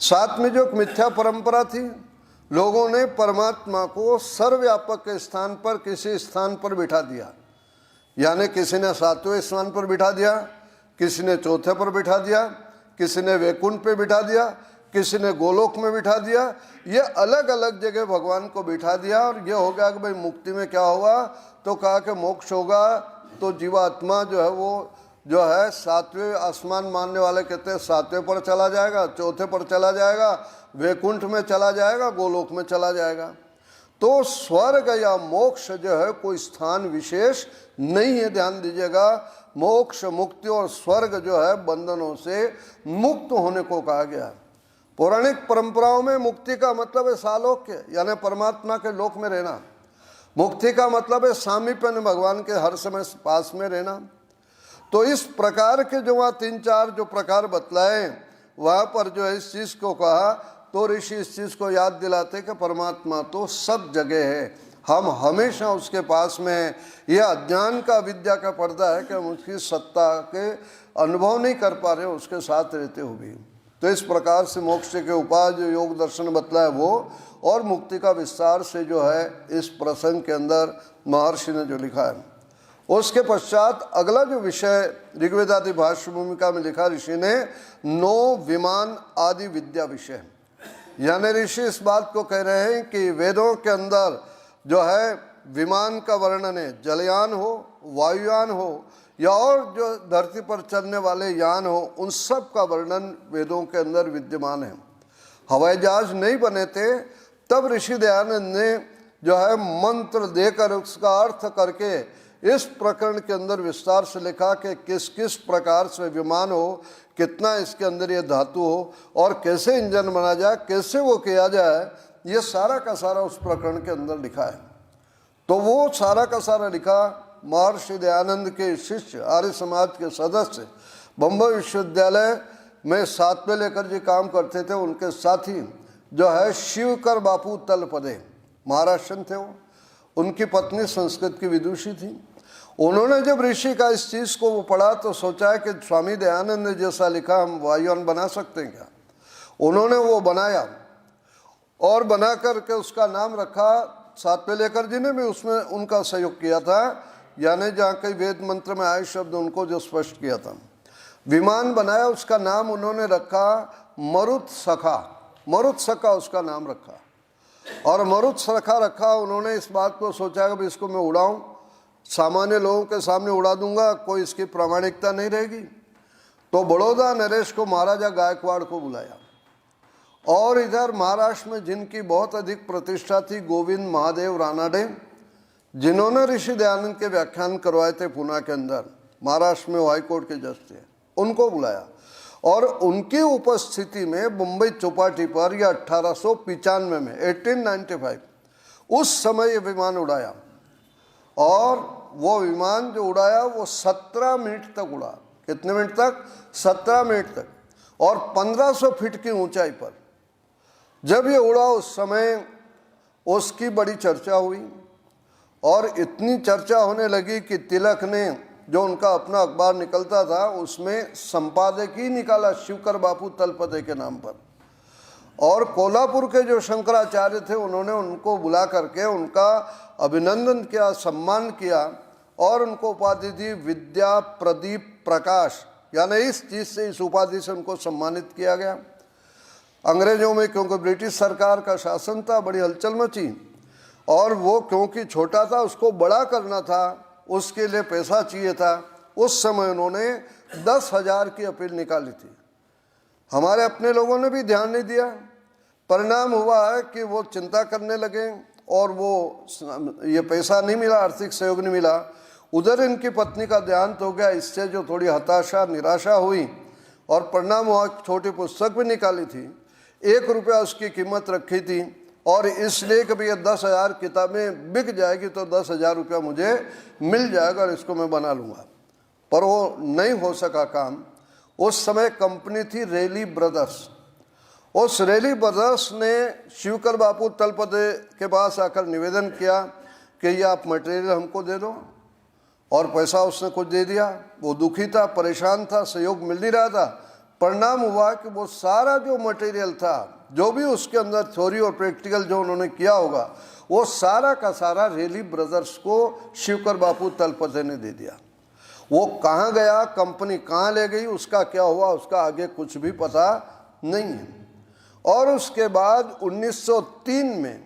साथ में जो एक मिथ्या परंपरा थी, लोगों ने परमात्मा को सर्वव्यापक के स्थान पर किसी स्थान पर बिठा दिया, यानी किसी ने 7वें स्थान पर बिठा दिया, किसी ने 4थे पर बिठा दिया, किसी ने वैकुंठ पे बिठा दिया, किसी ने गोलोक में बिठा दिया। ये अलग अलग जगह भगवान को बिठा दिया और ये हो गया कि भाई मुक्ति में क्या होगा, तो कहा कि मोक्ष होगा तो जीवात्मा जो है वो जो है 7वें आसमान मानने वाले कहते हैं 7वें पर चला जाएगा, 4थे पर चला जाएगा, वैकुंठ में चला जाएगा, गोलोक में चला जाएगा। तो स्वर्ग या मोक्ष जो है कोई स्थान विशेष नहीं है, ध्यान दीजिएगा। मोक्ष, मुक्ति और स्वर्ग जो है बंधनों से मुक्त होने को कहा गया। पौराणिक परंपराओं में मुक्ति का मतलब है सालोक्य, यानी परमात्मा के लोक में रहना। मुक्ति का मतलब है सामीप्य, भगवान के हर समय पास में रहना। तो इस प्रकार के जो वहाँ 3-4 जो प्रकार बतलाए, वहाँ पर जो है इस चीज़ को कहा तो ऋषि इस चीज़ को याद दिलाते कि परमात्मा तो सब जगह है, हम हमेशा उसके पास में हैं। यह अज्ञान का, विद्या का पर्दा है कि हम उसकी सत्ता के अनुभव नहीं कर पा रहे हो उसके साथ रहते हुए भी। तो इस प्रकार से मोक्ष के उपाय जो योग दर्शन बतलाया वो, और मुक्ति का विस्तार से जो है इस प्रसंग के अंदर महर्षि ने जो लिखा है। उसके पश्चात अगला जो विषय ऋग्वेदादि भाष्य भूमिका में लिखा ऋषि ने, 9 विमान आदि विद्या विषय, यानी ऋषि इस बात को कह रहे हैं कि वेदों के अंदर जो है विमान का वर्णन है, जलयान हो, वायुयान हो या और जो धरती पर चलने वाले यान हो, उन सब का वर्णन वेदों के अंदर विद्यमान है। हवाई जहाज नहीं बने थे तब ऋषि दयानंद ने जो है मंत्र देकर उसका अर्थ करके इस प्रकरण के अंदर विस्तार से लिखा कि किस किस प्रकार से विमान हो, कितना इसके अंदर ये धातु हो और कैसे इंजन बना जाए, कैसे वो किया जाए, ये सारा का सारा उस प्रकरण के अंदर लिखा है। तो वो सारा का सारा लिखा महर्षि दयानंद के शिष्य, आर्य समाज के सदस्य, बम्बई विश्वविद्यालय में 7वें लेकर जो काम करते थे, उनके साथी जो है शिवकर बापू तलपदे, महाराष्ट्रन थे वो। उनकी पत्नी संस्कृत की विदुषी थी। उन्होंने जब ऋषि का इस चीज़ को वो पढ़ा तो सोचा है कि स्वामी दयानंद ने जैसा लिखा हम वायुयान बना सकते हैं क्या। उन्होंने वो बनाया और बना करके उसका नाम रखा, सातवें लेकर जी ने भी उसमें उनका सहयोग किया था, यानी जहाँ कई वेद मंत्र में आए शब्द उनको जो स्पष्ट किया था। विमान बनाया, उसका नाम उन्होंने रखा मरुत्सखा, मरुत्सखा उसका नाम रखा। और मरुत्सखा रखा उन्होंने इस बात को सोचा कि इसको मैं उड़ाऊं, सामान्य लोगों के सामने उड़ा दूंगा, कोई इसकी प्रामाणिकता नहीं रहेगी। तो बड़ौदा नरेश को महाराजा गायकवाड़ को बुलाया और इधर महाराष्ट्र में जिनकी बहुत अधिक प्रतिष्ठा थी, गोविंद महादेव रानाडे, जिन्होंने ऋषि दयानंद के व्याख्यान करवाए थे पुणे के अंदर, महाराष्ट्र में हाई कोर्ट के जज थे, उनको बुलाया और उनकी उपस्थिति में मुंबई चौपाटी पर यह 1895 में 1895 उस समय ये विमान उड़ाया। और वो विमान जो उड़ाया वो 17 मिनट तक उड़ा। कितने मिनट तक? 17 मिनट तक, और 1500 फीट की ऊंचाई पर जब ये उड़ा उस समय उसकी बड़ी चर्चा हुई और इतनी चर्चा होने लगी कि तिलक ने, जो उनका अपना अखबार निकलता था, उसमें संपादक ही निकाला शिवकर बापू तलपदे के नाम पर। और कोल्हापुर के जो शंकराचार्य थे उन्होंने उनको बुला करके उनका अभिनंदन किया, सम्मान किया और उनको उपाधि दी विद्या प्रदीप प्रकाश, यानी इस चीज़ से, इस उपाधि से उनको सम्मानित किया गया। अंग्रेजों में क्योंकि ब्रिटिश सरकार का शासन था, बड़ी हलचल मची और वो क्योंकि छोटा था उसको बड़ा करना था, उसके लिए पैसा चाहिए था। उस समय उन्होंने 10,000 की अपील निकाली थी। हमारे अपने लोगों ने भी ध्यान नहीं दिया। परिणाम हुआ है कि वो चिंता करने लगे और वो ये पैसा नहीं मिला, आर्थिक सहयोग नहीं मिला। उधर इनकी पत्नी का देहांत हो गया, इससे जो थोड़ी हताशा निराशा हुई और परिणाम हुआ, छोटी पुस्तक भी निकाली थी, 1 रुपया उसकी कीमत रखी थी और इसलिए कि भैया 10,000 किताबें बिक जाएगी तो 10,000 रुपया मुझे मिल जाएगा और इसको मैं बना लूँगा। पर वो नहीं हो सका काम। उस समय कंपनी थी रेली ब्रदर्स। उस रेली ब्रदर्स ने शिवकर बापू तलपदे के पास आकर निवेदन किया कि ये आप मटेरियल हमको दे दो, और पैसा उसने कुछ दे दिया। वो दुखी था, परेशान था, सहयोग मिल नहीं रहा था। परिणाम हुआ कि वो सारा जो मटेरियल था, जो भी उसके अंदर थ्योरी और प्रैक्टिकल जो उन्होंने किया होगा, वो सारा का सारा रेली ब्रदर्स को शिवकर बापू तलपदे ने दे दिया। वो कहाँ गया, कंपनी कहाँ ले गई, उसका क्या हुआ, उसका आगे कुछ भी पता नहीं है। और उसके बाद 1903 में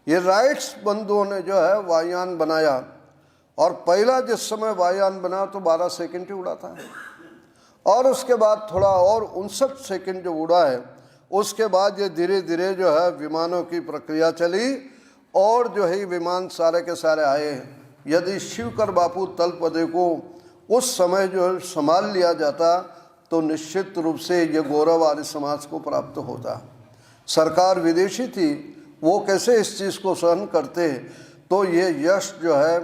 ये राइट्स बंधुओं ने जो है वायुयान बनाया, और पहला जिस समय वायुयान बना तो 12 सेकंड ही उड़ा था, और उसके बाद थोड़ा और 59 सेकंड जो उड़ा है, उसके बाद ये धीरे धीरे जो है विमानों की प्रक्रिया चली और जो है विमान सारे के सारे आए। यदि शिवकर बापू तलपदे को उस समय जो है संभाल लिया जाता तो निश्चित रूप से ये गौरव आर्य समाज को प्राप्त होता। सरकार विदेशी थी, वो कैसे इस चीज़ को सहन करते, तो ये यश जो है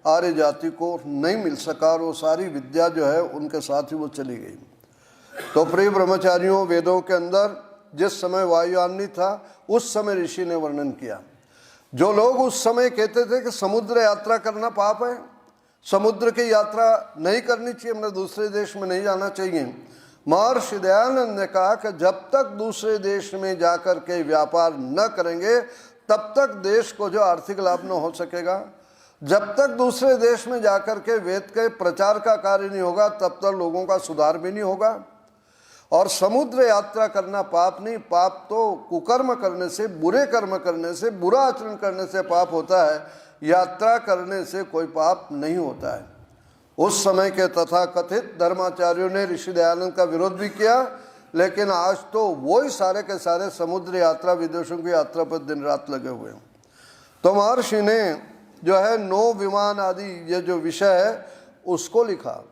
आर्य जाति को नहीं मिल सका और वो सारी विद्या जो है उनके साथ ही वो चली गई। तो प्रिय ब्रह्मचारियों, वेदों के अंदर जिस समय वायुयान नहीं था उस समय ऋषि ने वर्णन किया। जो लोग उस समय कहते थे कि समुद्र यात्रा करना पाप है, समुद्र की यात्रा नहीं करनी चाहिए, हमें दूसरे देश में नहीं जाना चाहिए, महर्षि दयानंद ने कहा कि जब तक दूसरे देश में जाकर के व्यापार न करेंगे तब तक देश को जो आर्थिक लाभ न हो सकेगा। जब तक दूसरे देश में जाकर के वेद के प्रचार का कार्य नहीं होगा तब तक लोगों का सुधार भी नहीं होगा। और समुद्र यात्रा करना पाप नहीं, पाप तो कुकर्म करने से, बुरे कर्म करने से, बुरा आचरण करने से पाप होता है, यात्रा करने से कोई पाप नहीं होता है। उस समय के तथाकथित धर्माचार्यों ने ऋषि दयानंद का विरोध भी किया, लेकिन आज तो वही सारे के सारे समुद्र यात्रा, विदेशों की यात्रा पर दिन रात लगे हुए हैं। तो महर्षि ने जो है नौ विमान आदि ये जो विषय है उसको लिखा।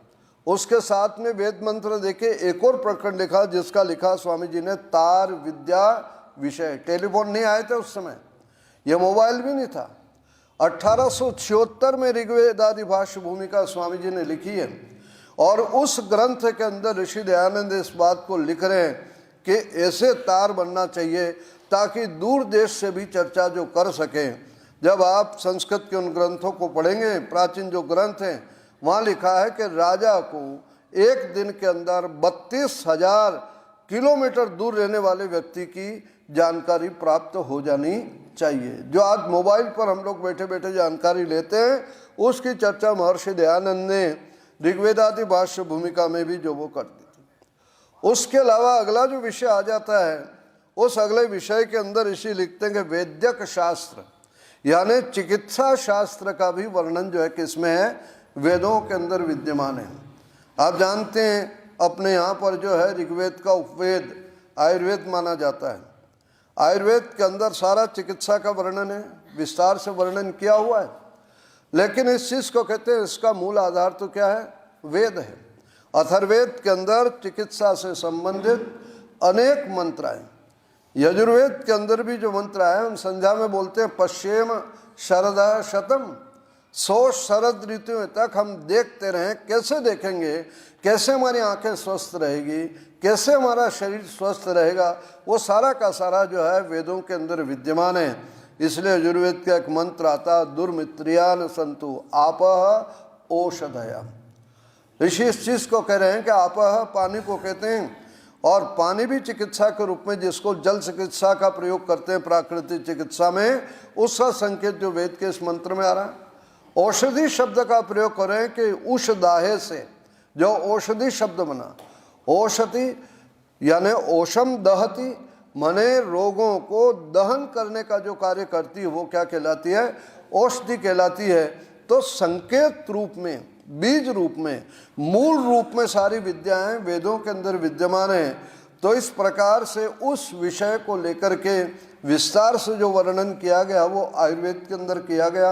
उसके साथ में वेद मंत्र देखे एक और प्रकरण लिखा, जिसका लिखा स्वामी जी ने तार विद्या विषय। टेलीफोन नहीं आए थे उस समय, यह मोबाइल भी नहीं था। 1876 में ऋग्वेद आदि भाष्य भूमिका स्वामी जी ने लिखी है, और उस ग्रंथ के अंदर ऋषि दयानंद इस बात को लिख रहे हैं कि ऐसे तार बनना चाहिए ताकि दूर देश से भी चर्चा जो कर सकें। जब आप संस्कृत के उन ग्रंथों को पढ़ेंगे, प्राचीन जो ग्रंथ हैं वहाँ लिखा है कि राजा को एक दिन के अंदर 32,000 किलोमीटर दूर रहने वाले व्यक्ति की जानकारी प्राप्त हो जानी चाहिए। जो आज मोबाइल पर हम लोग बैठे बैठे जानकारी लेते हैं, उसकी चर्चा महर्षि दयानंद ने ऋग्वेदादि भाष्य भूमिका में भी जो वो कर दी थी। उसके अलावा अगला जो विषय आ जाता है, उस अगले विषय के अंदर ऋषि लिखते हैं कि वैद्यक शास्त्र यानी चिकित्सा शास्त्र का भी वर्णन जो है किसमें है, वेदों के अंदर विद्यमान है। आप जानते हैं अपने यहाँ पर जो है ऋग्वेद का उपवेद आयुर्वेद माना जाता है। आयुर्वेद के अंदर सारा चिकित्सा का वर्णन है, विस्तार से वर्णन किया हुआ है। लेकिन इस चीज़ को कहते हैं, इसका मूल आधार तो क्या है, वेद है। अथर्ववेद के अंदर चिकित्सा से संबंधित अनेक मंत्र आए। यजुर्वेद के अंदर भी जो मंत्र आए हम संध्या में बोलते हैं पश्चिम शरदा शतम, 100 शरद ऋतुओं तक हम देखते रहें। कैसे देखेंगे, कैसे हमारी आंखें स्वस्थ रहेगी, कैसे हमारा शरीर स्वस्थ रहेगा, वो सारा का सारा जो है वेदों के अंदर विद्यमान है। इसलिए यजुर्वेद का एक मंत्र आता, दुर्मित्रियान संतु आपह औषधया। ऋषि इस चीज़ को कह रहे हैं कि आपह पानी को कहते हैं, और पानी भी चिकित्सा के रूप में, जिसको जल चिकित्सा का प्रयोग करते हैं प्राकृतिक चिकित्सा में, उसका संकेत जो वेद के इस मंत्र में आ रहा है। औषधि शब्द का प्रयोग करें कि उषदाहे से जो औषधि शब्द बना, औषधि यानी औषम दहती, मने रोगों को दहन करने का जो कार्य करती है वो क्या कहलाती है, औषधि कहलाती है। तो संकेत रूप में, बीज रूप में, मूल रूप में सारी विद्याएं वेदों के अंदर विद्यमान हैं। तो इस प्रकार से उस विषय को लेकर के विस्तार से जो वर्णन किया गया वो आयुर्वेद के अंदर किया गया।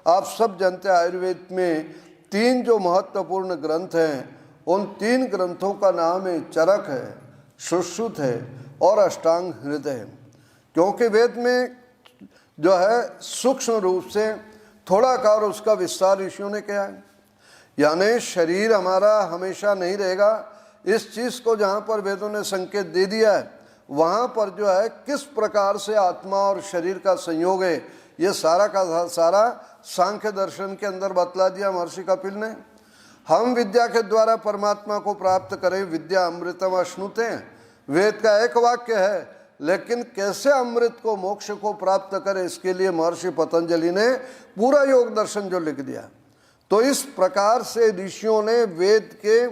आप सब जानते हैं आयुर्वेद में 3 जो महत्वपूर्ण ग्रंथ हैं, उन 3 ग्रंथों का नाम है चरक है, सुश्रुत है और अष्टांग हृदय है। क्योंकि वेद में जो है सूक्ष्म रूप से थोड़ा का और उसका विस्तार ऋषियों ने किया है। यानी शरीर हमारा हमेशा नहीं रहेगा, इस चीज़ को जहाँ पर वेदों ने संकेत दे दिया है, वहाँ पर जो है किस प्रकार से आत्मा और शरीर का संयोग है, ये सारा का सारा सांख्य दर्शन के अंदर बतला दिया महर्षि कपिल ने। हम विद्या के द्वारा परमात्मा को प्राप्त करें, विद्या अमृतम अश्नुते, वेद का एक वाक्य है, लेकिन कैसे अमृत को, मोक्ष को प्राप्त करें, इसके लिए महर्षि पतंजलि ने पूरा योग दर्शन जो लिख दिया। तो इस प्रकार से ऋषियों ने वेद के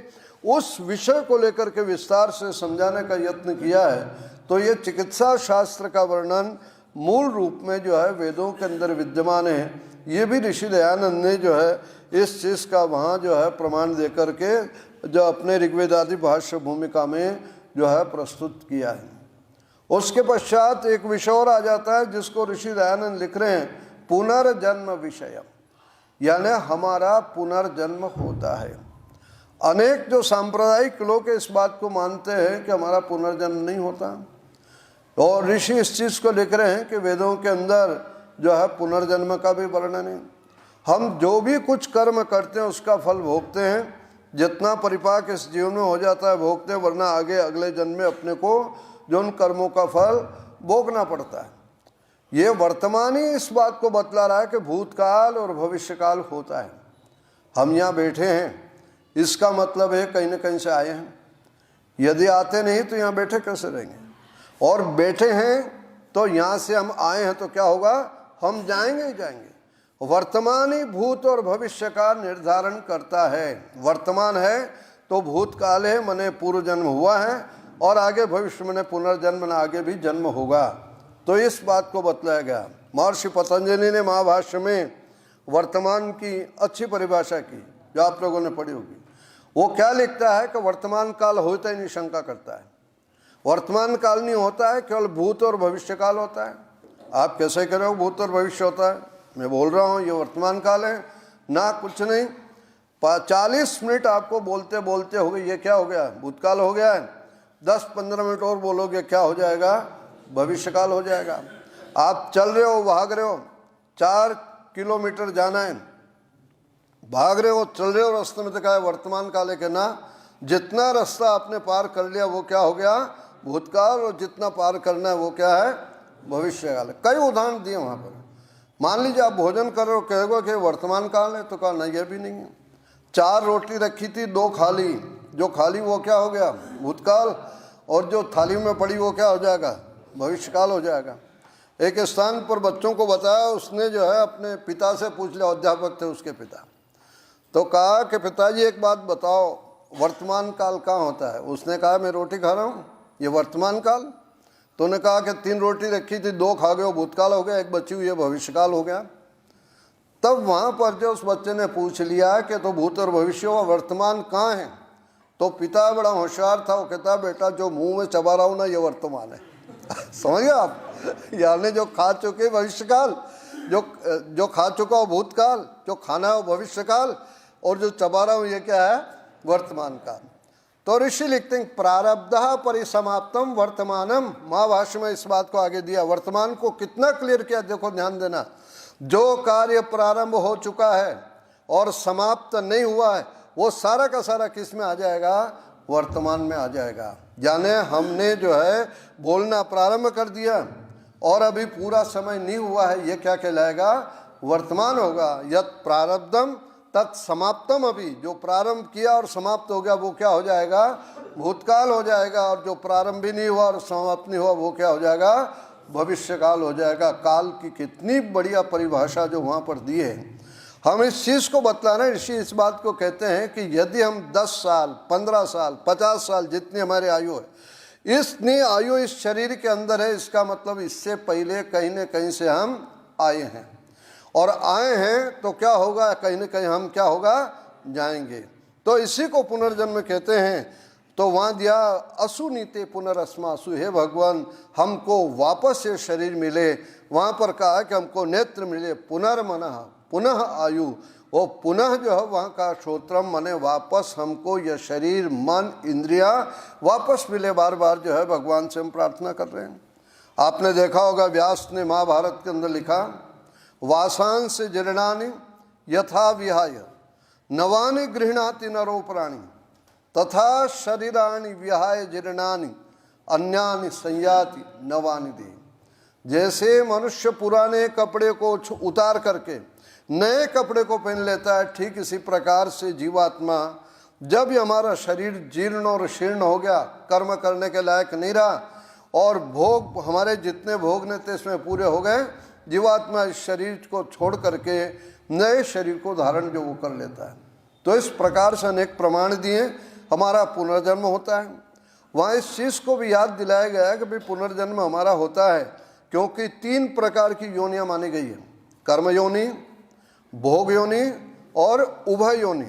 उस विषय को लेकर के विस्तार से समझाने का यत्न किया है। तो ये चिकित्सा शास्त्र का वर्णन मूल रूप में जो है वेदों के अंदर विद्यमान है। ये भी ऋषि दयानंद ने जो है इस चीज़ का वहाँ जो है प्रमाण दे करके जो अपने ऋग्वेदादि भाष्य भूमिका में जो है प्रस्तुत किया है। उसके पश्चात एक विषय और आ जाता है जिसको ऋषि दयानंद लिख रहे हैं, पुनर्जन्म विषय, यानी हमारा पुनर्जन्म होता है। अनेक जो सांप्रदायिक लोग इस बात को मानते हैं कि हमारा पुनर्जन्म नहीं होता, और ऋषि इस चीज़ को लिख रहे हैं कि वेदों के अंदर जो है पुनर्जन्म का भी वर्णन है। हम जो भी कुछ कर्म करते हैं उसका फल भोगते हैं, जितना परिपाक इस जीवन में हो जाता है भोगते हैं, वरना आगे अगले जन्म में अपने को जो उन कर्मों का फल भोगना पड़ता है। ये वर्तमान ही इस बात को बतला रहा है कि भूतकाल और भविष्यकाल होता है। हम यहाँ बैठे हैं, इसका मतलब है कहीं न कहीं से आए हैं। यदि आते नहीं तो यहाँ बैठे कैसे रहेंगे, और बैठे हैं तो यहाँ से हम आए हैं तो क्या होगा, हम जाएंगे ही जाएंगे। वर्तमान ही भूत और भविष्य का निर्धारण करता है। वर्तमान है तो भूतकाल है, मने पूर्व जन्म हुआ है, और आगे भविष्य में पुनर्जन्म न आगे भी जन्म होगा। तो इस बात को बतलाया गया। महर्षि पतंजलि ने महाभाष्य में वर्तमान की अच्छी परिभाषा की, जो आप लोगों ने पढ़ी होगी। वो क्या लिखता है कि वर्तमान काल होता ही नहीं, शंका करता है। वर्तमान काल नहीं होता है, केवल भूत और भविष्य काल होता है। आप कैसे कह रहे हो भूत और भविष्य होता है? मैं बोल रहा हूँ ये वर्तमान काल है ना, कुछ नहीं। 40 मिनट आपको बोलते बोलते हो गए, ये क्या हो गया, भूतकाल हो गया है। 10-15 मिनट और बोलोगे क्या हो जाएगा, भविष्यकाल हो जाएगा। आप चल रहे हो, भाग रहे हो, 4 किलोमीटर जाना है, भाग रहे हो, चल रहे हो, रास्ते में तो क्या है, वर्तमान काल है। ना, जितना रास्ता आपने पार कर लिया वो क्या हो गया, भूतकाल, और जितना पार करना है वो क्या है, भविष्यकाल। कई उदाहरण दिए वहाँ पर। मान लीजिए आप भोजन कर रहे हो, कहोगे कि वर्तमान काल है, तो कहा नहीं, ये भी नहीं है। 4 रोटी रखी थी, 2 खाली, जो खाली वो क्या हो गया, भूतकाल, और जो थाली में पड़ी वो क्या हो जाएगा, भविष्यकाल हो जाएगा। एक स्थान पर बच्चों को बताया, उसने जो है अपने पिता से पूछ लिया, अध्यापक थे उसके पिता, तो कहा कि पिताजी एक बात बताओ, वर्तमान काल कहाँ होता है? उसने कहा मैं रोटी खा रहा हूँ, ये वर्तमान काल। तो उन्होंने कहा कि 3 रोटी रखी थी, 2 खा गए, भूतकाल हो गया, 1 बची हुई है, भविष्यकाल हो गया। तब वहाँ पर जो उस बच्चे ने पूछ लिया कि तो भूत और भविष्य व वर्तमान कहाँ है, तो पिता बड़ा होशियार था, वो कहता बेटा जो मुंह में चबा रहा हूँ ना, ये वर्तमान है। समझ गए आप? यानी जो खा चुके भविष्यकाल, जो खा चुका हो भूतकाल, जो खाना हो भविष्यकाल, और जो चबा रहा हूँ ये क्या है, वर्तमान काल। तो ऋषि लिखते हैं प्रारब्धः परिसमाप्तम वर्तमानम। महाभाष्य में इस बात को आगे दिया, वर्तमान को कितना क्लियर किया, देखो ध्यान देना, जो कार्य प्रारंभ हो चुका है और समाप्त नहीं हुआ है वो सारा का सारा किस में आ जाएगा, वर्तमान में आ जाएगा। यानी हमने जो है बोलना प्रारंभ कर दिया और अभी पूरा समय नहीं हुआ है, ये क्या कहलाएगा, वर्तमान होगा। यत् प्रारब्धम तत् समाप्तम, अभी जो प्रारंभ किया और समाप्त हो गया वो क्या हो जाएगा, भूतकाल हो जाएगा, और जो प्रारंभ भी नहीं हुआ और समाप्त नहीं हुआ वो क्या हो जाएगा, भविष्यकाल हो जाएगा। काल की कितनी बढ़िया परिभाषा जो वहाँ पर दी है। हम इस चीज़ को बतलाना, ऋषि इस बात को कहते हैं कि यदि हम 10 साल 15 साल 50 साल जितनी हमारी आयु है, इतनी आयु इस शरीर के अंदर है, इसका मतलब इससे पहले कहीं न कहीं से हम आए हैं, और आए हैं तो क्या होगा, कहीं न कहीं हम क्या होगा, जाएंगे। तो इसी को पुनर्जन्म कहते हैं। तो वहाँ दिया असुनीते पुनरस्मासु, हे भगवान हमको वापस ये शरीर मिले। वहाँ पर कहा कि हमको नेत्र मिले, पुनर्मनः, पुनः आयु, वो पुनः जो है वहाँ का श्रोत्रम, माने वापस हमको यह शरीर मन इंद्रिया वापस मिले। बार बार जो है भगवान से हम प्रार्थना कर रहे हैं। आपने देखा होगा व्यास ने महाभारत के अंदर लिखा, वासांस जीर्णानि यथा विहाय नवानि गृह्णाति नरो प्राणी तथा शरीराणि विहाय जीर्णानि अन्यानि संयाति नवानि दे। जैसे मनुष्य पुराने कपड़े को उतार करके नए कपड़े को पहन लेता है, ठीक इसी प्रकार से जीवात्मा जब ये हमारा शरीर जीर्ण और शीर्ण हो गया, कर्म करने के लायक नहीं रहा, और भोग हमारे जितने भोग ने थे इसमें पूरे हो गए, जीवात्मा इस शरीर को छोड़ करके नए शरीर को धारण जो वो कर लेता है। तो इस प्रकार से अनेक प्रमाण दिए, हमारा पुनर्जन्म होता है। वहाँ इस चीज़ को भी याद दिलाया गया है कि भाई पुनर्जन्म हमारा होता है, क्योंकि 3 प्रकार की योनियाँ मानी गई है, कर्म योनि, भोग योनि और उभय योनि।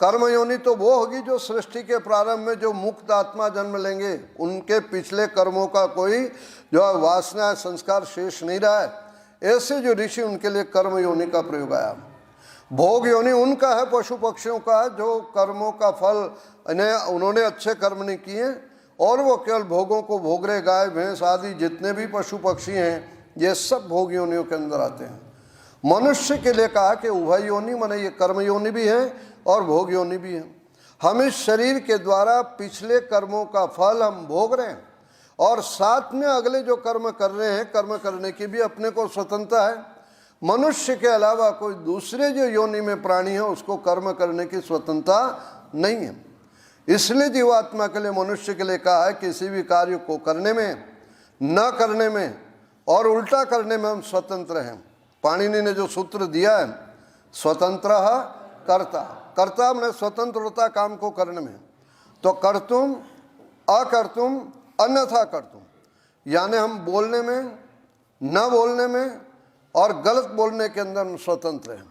कर्म योनि तो वो होगी जो सृष्टि के प्रारंभ में जो मुक्त आत्मा जन्म लेंगे, उनके पिछले कर्मों का कोई जो वासना संस्कार शेष नहीं रहा है, ऐसे जो ऋषि उनके लिए कर्म योनि का प्रयोग आया। भोग योनि उनका है, पशु पक्षियों का, जो कर्मों का फल उन्होंने अच्छे कर्म नहीं किए और वो केवल भोगों को भोग रहे, गाय भैंस आदि जितने भी पशु पक्षी हैं ये सब भोग योनियों के अंदर आते हैं। मनुष्य के लिए कहा कि उभय योनि, माने ये कर्म योनि भी है और भोग योनि भी है। हम इस शरीर के द्वारा पिछले कर्मों का फल हम भोग रहे हैं, और साथ में अगले जो कर्म कर रहे हैं, कर्म करने की भी अपने को स्वतंत्रता है। मनुष्य के अलावा कोई दूसरे जो योनि में प्राणी है उसको कर्म करने की स्वतंत्रता नहीं है। इसलिए जीवात्मा के लिए, मनुष्य के लिए कहा है किसी भी कार्य को करने में, न करने में और उल्टा करने में हम स्वतंत्र हैं। पाणिनि ने जो सूत्र दिया है, स्वतंत्र कर्ता, कर्ता मैंने स्वतंत्रता काम को करने में, तो कर्तुम अकर्तुम अन्यथा कर्तुम, यानी हम बोलने में, न बोलने में और गलत बोलने के अंदर हम स्वतंत्र हैं।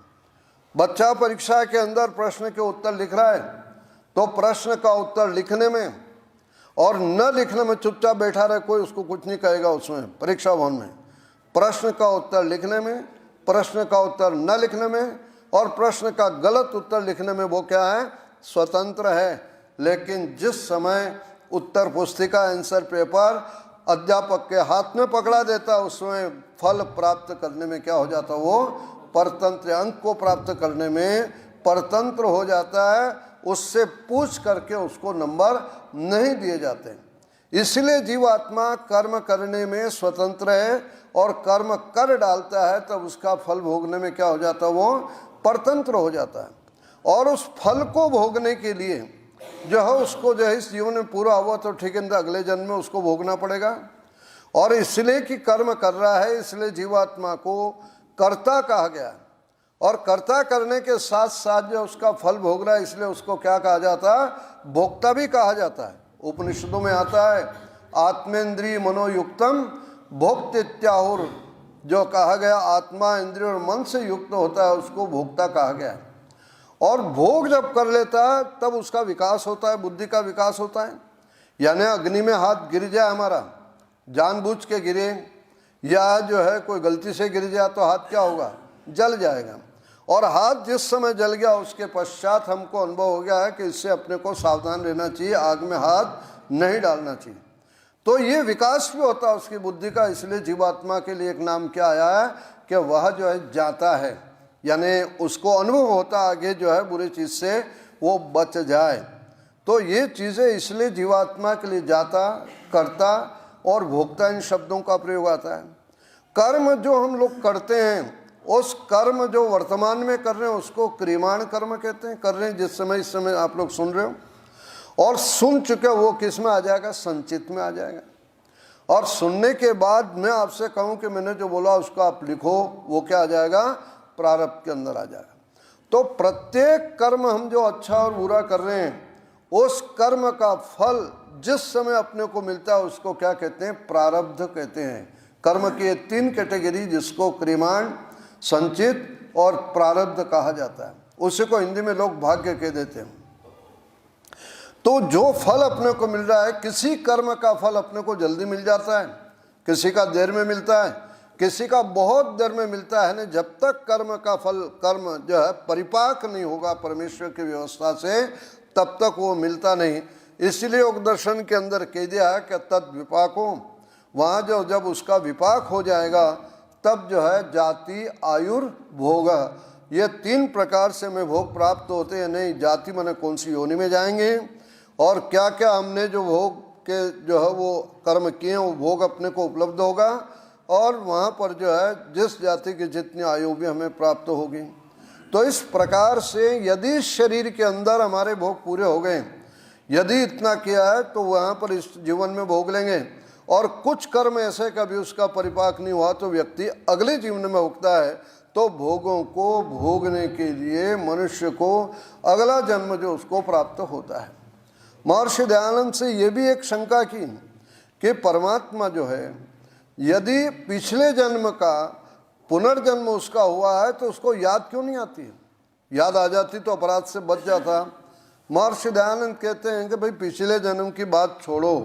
बच्चा परीक्षा के अंदर प्रश्न के उत्तर लिख रहा है तो प्रश्न का उत्तर लिखने में और न लिखने में चुपचाप बैठा रहे, कोई उसको कुछ नहीं कहेगा। उसमें परीक्षा भवन में प्रश्न का उत्तर लिखने में, प्रश्न का उत्तर न लिखने में और प्रश्न का गलत उत्तर लिखने में वो क्या है, स्वतंत्र है। लेकिन जिस समय उत्तर पुस्तिका आंसर पेपर अध्यापक के हाथ में पकड़ा देता है, उसमें फल प्राप्त करने में क्या हो जाता है, वो परतंत्र, अंक को प्राप्त करने में परतंत्र हो जाता है। उससे पूछ करके उसको नंबर नहीं दिए जाते। इसलिए जीवात्मा कर्म करने में स्वतंत्र है, और कर्म कर डालता है तब उसका फल भोगने में क्या हो जाता है, वो परतंत्र हो जाता है। और उस फल को भोगने के लिए जो है उसको जो है इस जीवन में पूरा हुआ तो ठीक है, अगले जन्म में उसको भोगना पड़ेगा। और इसलिए कि कर्म कर रहा है, इसलिए जीवात्मा को कर्ता कहा गया। और कर्ता करने के साथ साथ जो उसका फल भोग रहा है, इसलिए उसको क्या कहा जाता है? भोक्ता भी कहा जाता है। उपनिषदों में आता है आत्मेंद्रिय मनोयुक्तम भोक्तित्याहुर, जो कहा गया आत्मा इंद्रिय और मन से युक्त होता है उसको भोक्ता कहा गया। और भोग जब कर लेता है तब उसका विकास होता है, बुद्धि का विकास होता है। यानी अग्नि में हाथ गिर जाए हमारा, जानबूझ के गिरे या जो है कोई गलती से गिर जाए तो हाथ क्या होगा? जल जाएगा। और हाथ जिस समय जल गया उसके पश्चात हमको अनुभव हो गया है कि इससे अपने को सावधान रहना चाहिए, आग में हाथ नहीं डालना चाहिए। तो ये विकास भी होता है उसकी बुद्धि का। इसलिए जीवात्मा के लिए एक नाम क्या आया है कि वह जो है जाता है, यानी उसको अनुभव होता आगे जो है बुरी चीज़ से वो बच जाए। तो ये चीज़ें इसलिए जीवात्मा के लिए जाता, करता और भोक्ता इन शब्दों का प्रयोग आता है। कर्म जो हम लोग करते हैं, उस कर्म जो वर्तमान में कर रहे हैं उसको क्रियमाण कर्म कहते हैं। कर रहे हैं जिस समय, इस समय आप लोग सुन रहे हो, और सुन चुके वो किस में आ जाएगा? संचित में आ जाएगा। और सुनने के बाद मैं आपसे कहूँ कि मैंने जो बोला उसको आप लिखो, वो क्या आ जाएगा? प्रारब्ध के अंदर आ जाएगा। तो प्रत्येक कर्म हम जो अच्छा और बुरा कर रहे हैं, उस कर्म का फल जिस समय अपने को मिलता है उसको क्या कहते हैं? प्रारब्ध कहते हैं। कर्म की ये 3 कैटेगरी, जिसको क्रियमाण, संचित और प्रारब्ध कहा जाता है। उसी को हिंदी में लोग भाग्य कह देते हैं। तो जो फल अपने को मिल रहा है, किसी कर्म का फल अपने को जल्दी मिल जाता है, किसी का देर में मिलता है, किसी का बहुत देर में मिलता है। ना, जब तक कर्म का फल, कर्म जो है परिपाक नहीं होगा परमेश्वर की व्यवस्था से, तब तक वो मिलता नहीं। इसलिए योग दर्शन के अंदर कह दिया है कि तद विपाको, वहाँ जो जब उसका विपाक हो जाएगा तब जो है जाति आयुर्भोग, ये 3 प्रकार से हमें भोग प्राप्त होते हैं। नहीं, जाति माने कौन सी योनि में जाएंगे और क्या क्या हमने जो भोग के जो है वो कर्म किए वो भोग अपने को उपलब्ध होगा, और वहाँ पर जो है जिस जाति की जितनी आयु भी हमें प्राप्त होगी। तो इस प्रकार से यदि शरीर के अंदर हमारे भोग पूरे हो गए, यदि इतना किया है तो वहाँ पर इस जीवन में भोग लेंगे। और कुछ कर्म ऐसे कभी उसका परिपाक नहीं हुआ तो व्यक्ति अगले जीवन में भोगता है। तो भोगों को भोगने के लिए मनुष्य को अगला जन्म जो उसको प्राप्त होता है। महर्षि दयानंद से ये भी एक शंका की कि परमात्मा जो है, यदि पिछले जन्म का पुनर्जन्म उसका हुआ है तो उसको याद क्यों नहीं आती है? याद आ जाती तो अपराध से बच जाता। महर्षि दयानंद कहते हैं कि भाई पिछले जन्म की बात छोड़ो,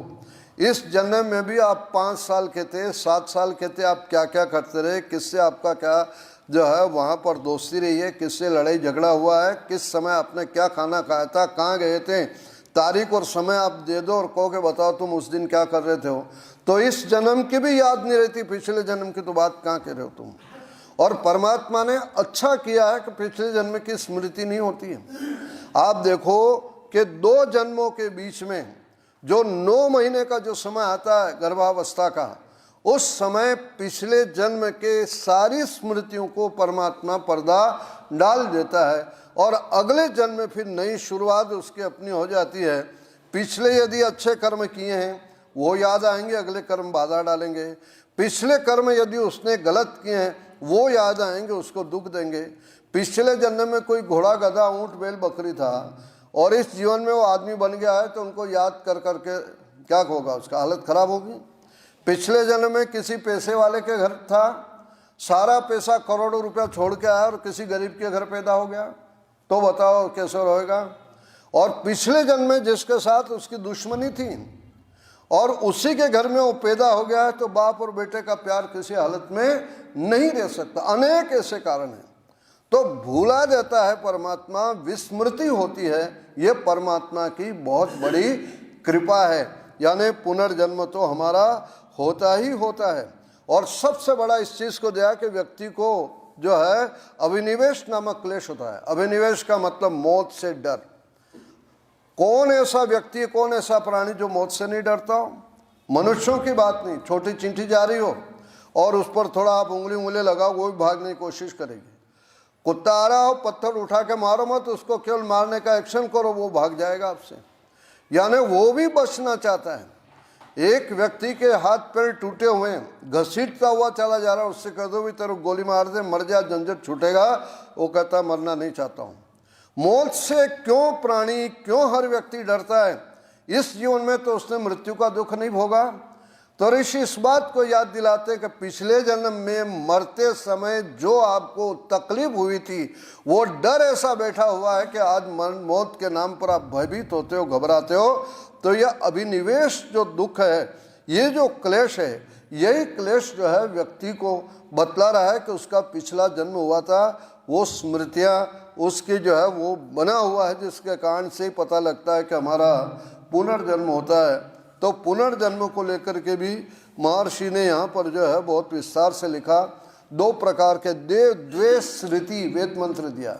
इस जन्म में भी आप 5 साल के थे, 7 साल के थे, आप क्या क्या करते रहे, किससे आपका क्या जो है वहाँ पर दोस्ती रही है, किससे लड़ाई झगड़ा हुआ है, किस समय आपने क्या खाना खाया था, कहाँ गए थे, तारीख और समय आप दे दो और कहो कि बताओ तुम उस दिन क्या कर रहे थे हो। तो इस जन्म की भी याद नहीं रहती, पिछले जन्म की तो बात कहाँ कह रहे हो तुम। और परमात्मा ने अच्छा किया है कि पिछले जन्म की स्मृति नहीं होती है। आप देखो कि 2 जन्मों के बीच में जो 9 महीने का जो समय आता है गर्भावस्था का, उस समय पिछले जन्म के सारी स्मृतियों को परमात्मा पर्दा डाल देता है और अगले जन्म में फिर नई शुरुआत उसकी अपनी हो जाती है। पिछले यदि अच्छे कर्म किए हैं वो याद आएंगे, अगले कर्म बाधा डालेंगे। पिछले कर्म यदि उसने गलत किए हैं वो याद आएंगे, उसको दुख देंगे। पिछले जन्म में कोई घोड़ा, गधा, ऊंट, बैल, बकरी था और इस जीवन में वो आदमी बन गया है तो उनको याद कर करके क्या होगा, उसका हालत खराब होगी। पिछले जन्म में किसी पैसे वाले के घर था, सारा पैसा करोड़ों रुपया छोड़ के आया और किसी गरीब के घर पैदा हो गया, तो बताओ कैसे रहेगा। और पिछले जन्म में जिसके साथ उसकी दुश्मनी थी और उसी के घर में वो पैदा हो गया है, तो बाप और बेटे का प्यार किसी हालत में नहीं रह सकता। अनेक ऐसे कारण हैं। तो भूला जाता है परमात्मा, विस्मृति होती है, ये परमात्मा की बहुत बड़ी कृपा है। यानी पुनर्जन्म तो हमारा होता ही होता है। और सबसे बड़ा इस चीज़ को दिया कि व्यक्ति को जो है अभिनिवेश नामक क्लेश होता है। अभिनिवेश का मतलब मौत से डर। कौन ऐसा व्यक्ति, कौन ऐसा प्राणी जो मौत से नहीं डरता हो? मनुष्यों की बात नहीं, छोटी चींटी जा रही हो और उस पर थोड़ा आप उंगली लगाओ वो भी भागने की कोशिश करेगी। कुत्ता आ रहा हो, पत्थर उठा के मारो मत, उसको केवल मारने का एक्शन करो, वो भाग जाएगा आपसे। यानी वो भी बचना चाहता है। एक व्यक्ति के हाथ पैर टूटे हुए हैं, घसीटता हुआ चला जा रहा है, उससे कह दो भी तेरे गोली मार दे, मर जा, झंझट छूटेगा, वो कहता मरना नहीं चाहता हूँ। मौत से क्यों प्राणी, क्यों हर व्यक्ति डरता है? इस जीवन में तो उसने मृत्यु का दुख नहीं भोगा। तो ऋषि इस बात को याद दिलाते कि पिछले जन्म में मरते समय जो आपको तकलीफ हुई थी, वो डर ऐसा बैठा हुआ है कि आज मौत के नाम पर आप भयभीत होते हो, घबराते हो। तो यह अभिनिवेश जो दुख है, ये जो क्लेश है, यही क्लेश जो है व्यक्ति को बतला रहा है कि उसका पिछला जन्म हुआ था, वो स्मृतियाँ उसकी जो है वो बना हुआ है, जिसके कारण से ही पता लगता है कि हमारा पुनर्जन्म होता है। तो पुनर्जन्म को लेकर के भी महर्षि ने यहाँ पर जो है बहुत विस्तार से लिखा। दो प्रकार के द्वे स्मृति वेद मंत्र दिया,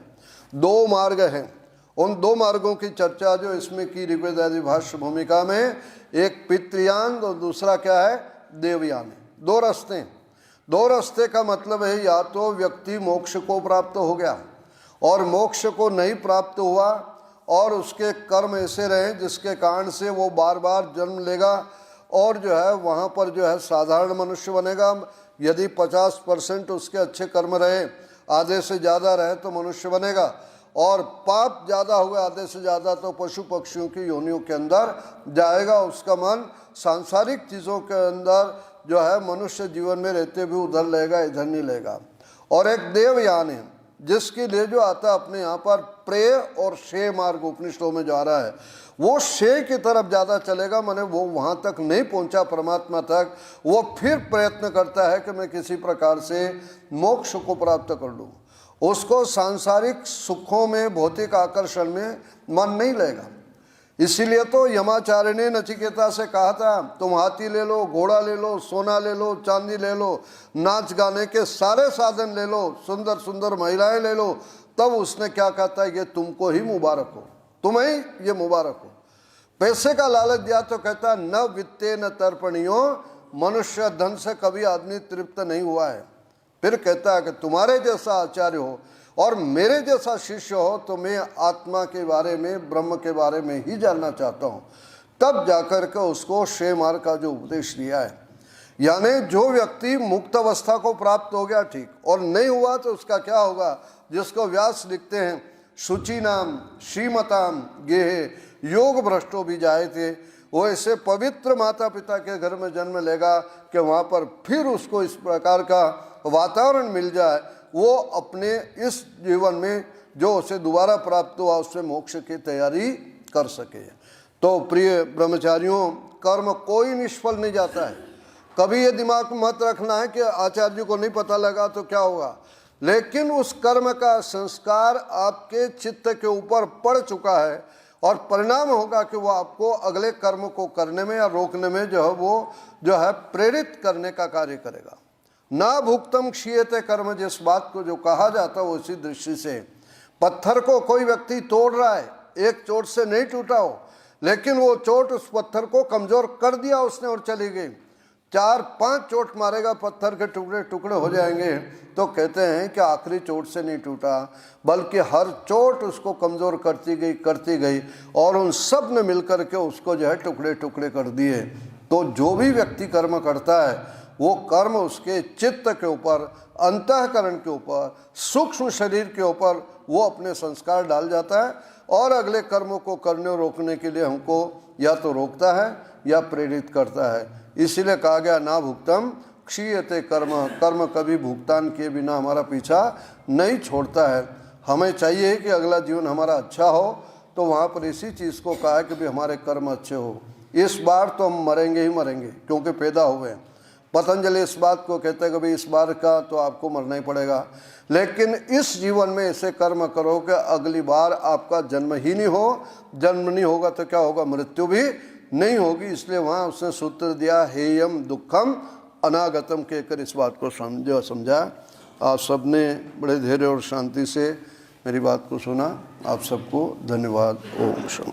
दो मार्ग हैं। उन दो मार्गों की चर्चा जो इसमें की ऋग्वेद आदि भाष्य भूमिका में, एक पितृयान और दूसरा क्या है, देवयान है। दो रास्ते। दो रास्ते का मतलब है या तो व्यक्ति मोक्ष को प्राप्त हो गया और मोक्ष को नहीं प्राप्त हुआ और उसके कर्म ऐसे रहे जिसके कारण से वो बार बार जन्म लेगा और जो है वहाँ पर जो है साधारण मनुष्य बनेगा। यदि 50% उसके अच्छे कर्म रहे, आधे से ज़्यादा रहे तो मनुष्य बनेगा, और पाप ज़्यादा हुए आधे से ज़्यादा तो पशु पक्षियों की योनियों के अंदर जाएगा। उसका मन सांसारिक चीज़ों के अंदर जो है मनुष्य जीवन में रहते भी उधर लेगा, इधर नहीं लेगा। और एक देवयान है जिसके लिए जो आता है अपने यहाँ पर प्रेय और शे मार्ग उपनिषदों में जा रहा है, वो शे की तरफ ज़्यादा चलेगा, माने वो वहाँ तक नहीं पहुँचा परमात्मा तक, वो फिर प्रयत्न करता है कि मैं किसी प्रकार से मोक्ष को प्राप्त कर लूँ। उसको सांसारिक सुखों में, भौतिक आकर्षण में मन नहीं लगेगा। इसीलिए तो यमाचार्य ने नचिकेता से कहा था तुम हाथी ले लो, घोड़ा ले लो, सोना ले लो, चांदी ले लो, नाच गाने के सारे साधन ले लो, सुंदर सुंदर महिलाएं ले लो। तब उसने क्या कहता है, ये तुमको ही मुबारक हो, तुम्हें ये मुबारक हो। पैसे का लालच दिया तो कहता है न वित्ते न तर्पणियों, मनुष्य धन से कभी आदमी तृप्त नहीं हुआ है। फिर कहता है कि तुम्हारे जैसा आचार्य हो और मेरे जैसा शिष्य हो तो मैं आत्मा के बारे में, ब्रह्म के बारे में ही जानना चाहता हूँ। तब जाकर के उसको शे मार्ग का जो उपदेश दिया है, यानी जो व्यक्ति मुक्त अवस्था को प्राप्त हो गया ठीक, और नहीं हुआ तो उसका क्या होगा, जिसको व्यास लिखते हैं शुचि नाम श्रीमताम गेहे योग भ्रष्टो भी जाए थे, वो ऐसे पवित्र माता पिता के घर में जन्म लेगा कि वहाँ पर फिर उसको इस प्रकार का वातावरण मिल जाए, वो अपने इस जीवन में जो उसे दोबारा प्राप्त हुआ उससे मोक्ष की तैयारी कर सके। तो प्रिय ब्रह्मचारियों, कर्म कोई निष्फल नहीं जाता है। कभी ये दिमाग में मत रखना है कि आचार्य जी को नहीं पता लगा तो क्या होगा, लेकिन उस कर्म का संस्कार आपके चित्त के ऊपर पड़ चुका है और परिणाम होगा कि वो आपको अगले कर्म को करने में या रोकने में जो है वो जो है प्रेरित करने का कार्य करेगा। ना भुक्तम क्षीयते कर्म, जिस बात को जो कहा जाता है उसी दृष्टि से पत्थर को कोई व्यक्ति तोड़ रहा है, एक चोट से नहीं टूटा हो, लेकिन वो चोट उस पत्थर को कमजोर कर दिया उसने और चली गई। 4-5 चोट मारेगा, पत्थर के टुकड़े टुकड़े हो जाएंगे। तो कहते हैं कि आखिरी चोट से नहीं टूटा, बल्कि हर चोट उसको कमज़ोर करती गई और उन सब ने मिलकर के उसको जो है टुकड़े टुकड़े कर दिए। तो जो भी व्यक्ति कर्म करता है वो कर्म उसके चित्त के ऊपर, अंतःकरण के ऊपर, सूक्ष्म शरीर के ऊपर वो अपने संस्कार डाल जाता है और अगले कर्मों को करने और रोकने के लिए हमको या तो रोकता है या प्रेरित करता है। इसीलिए कहा गया ना भुक्तम क्षीयते कर्म, कर्म कभी भुगतान किए बिना हमारा पीछा नहीं छोड़ता है। हमें चाहिए कि अगला जीवन हमारा अच्छा हो, तो वहाँ पर इसी चीज़ को कहा है कि भी हमारे कर्म अच्छे हो। इस बार तो हम मरेंगे ही मरेंगे क्योंकि पैदा हुए हैं। पतंजलि इस बात को कहते हैं कि भाई इस बार का तो आपको मरना ही पड़ेगा, लेकिन इस जीवन में ऐसे कर्म करो कि अगली बार आपका जन्म ही नहीं हो। जन्म नहीं होगा तो क्या होगा, मृत्यु भी नहीं होगी। इसलिए वहाँ उसने सूत्र दिया हेयम दुखम अनागतम कहकर इस बात को समझा। आप सबने बड़े धैर्य और शांति से मेरी बात को सुना। आप सबको धन्यवाद। ओम शम।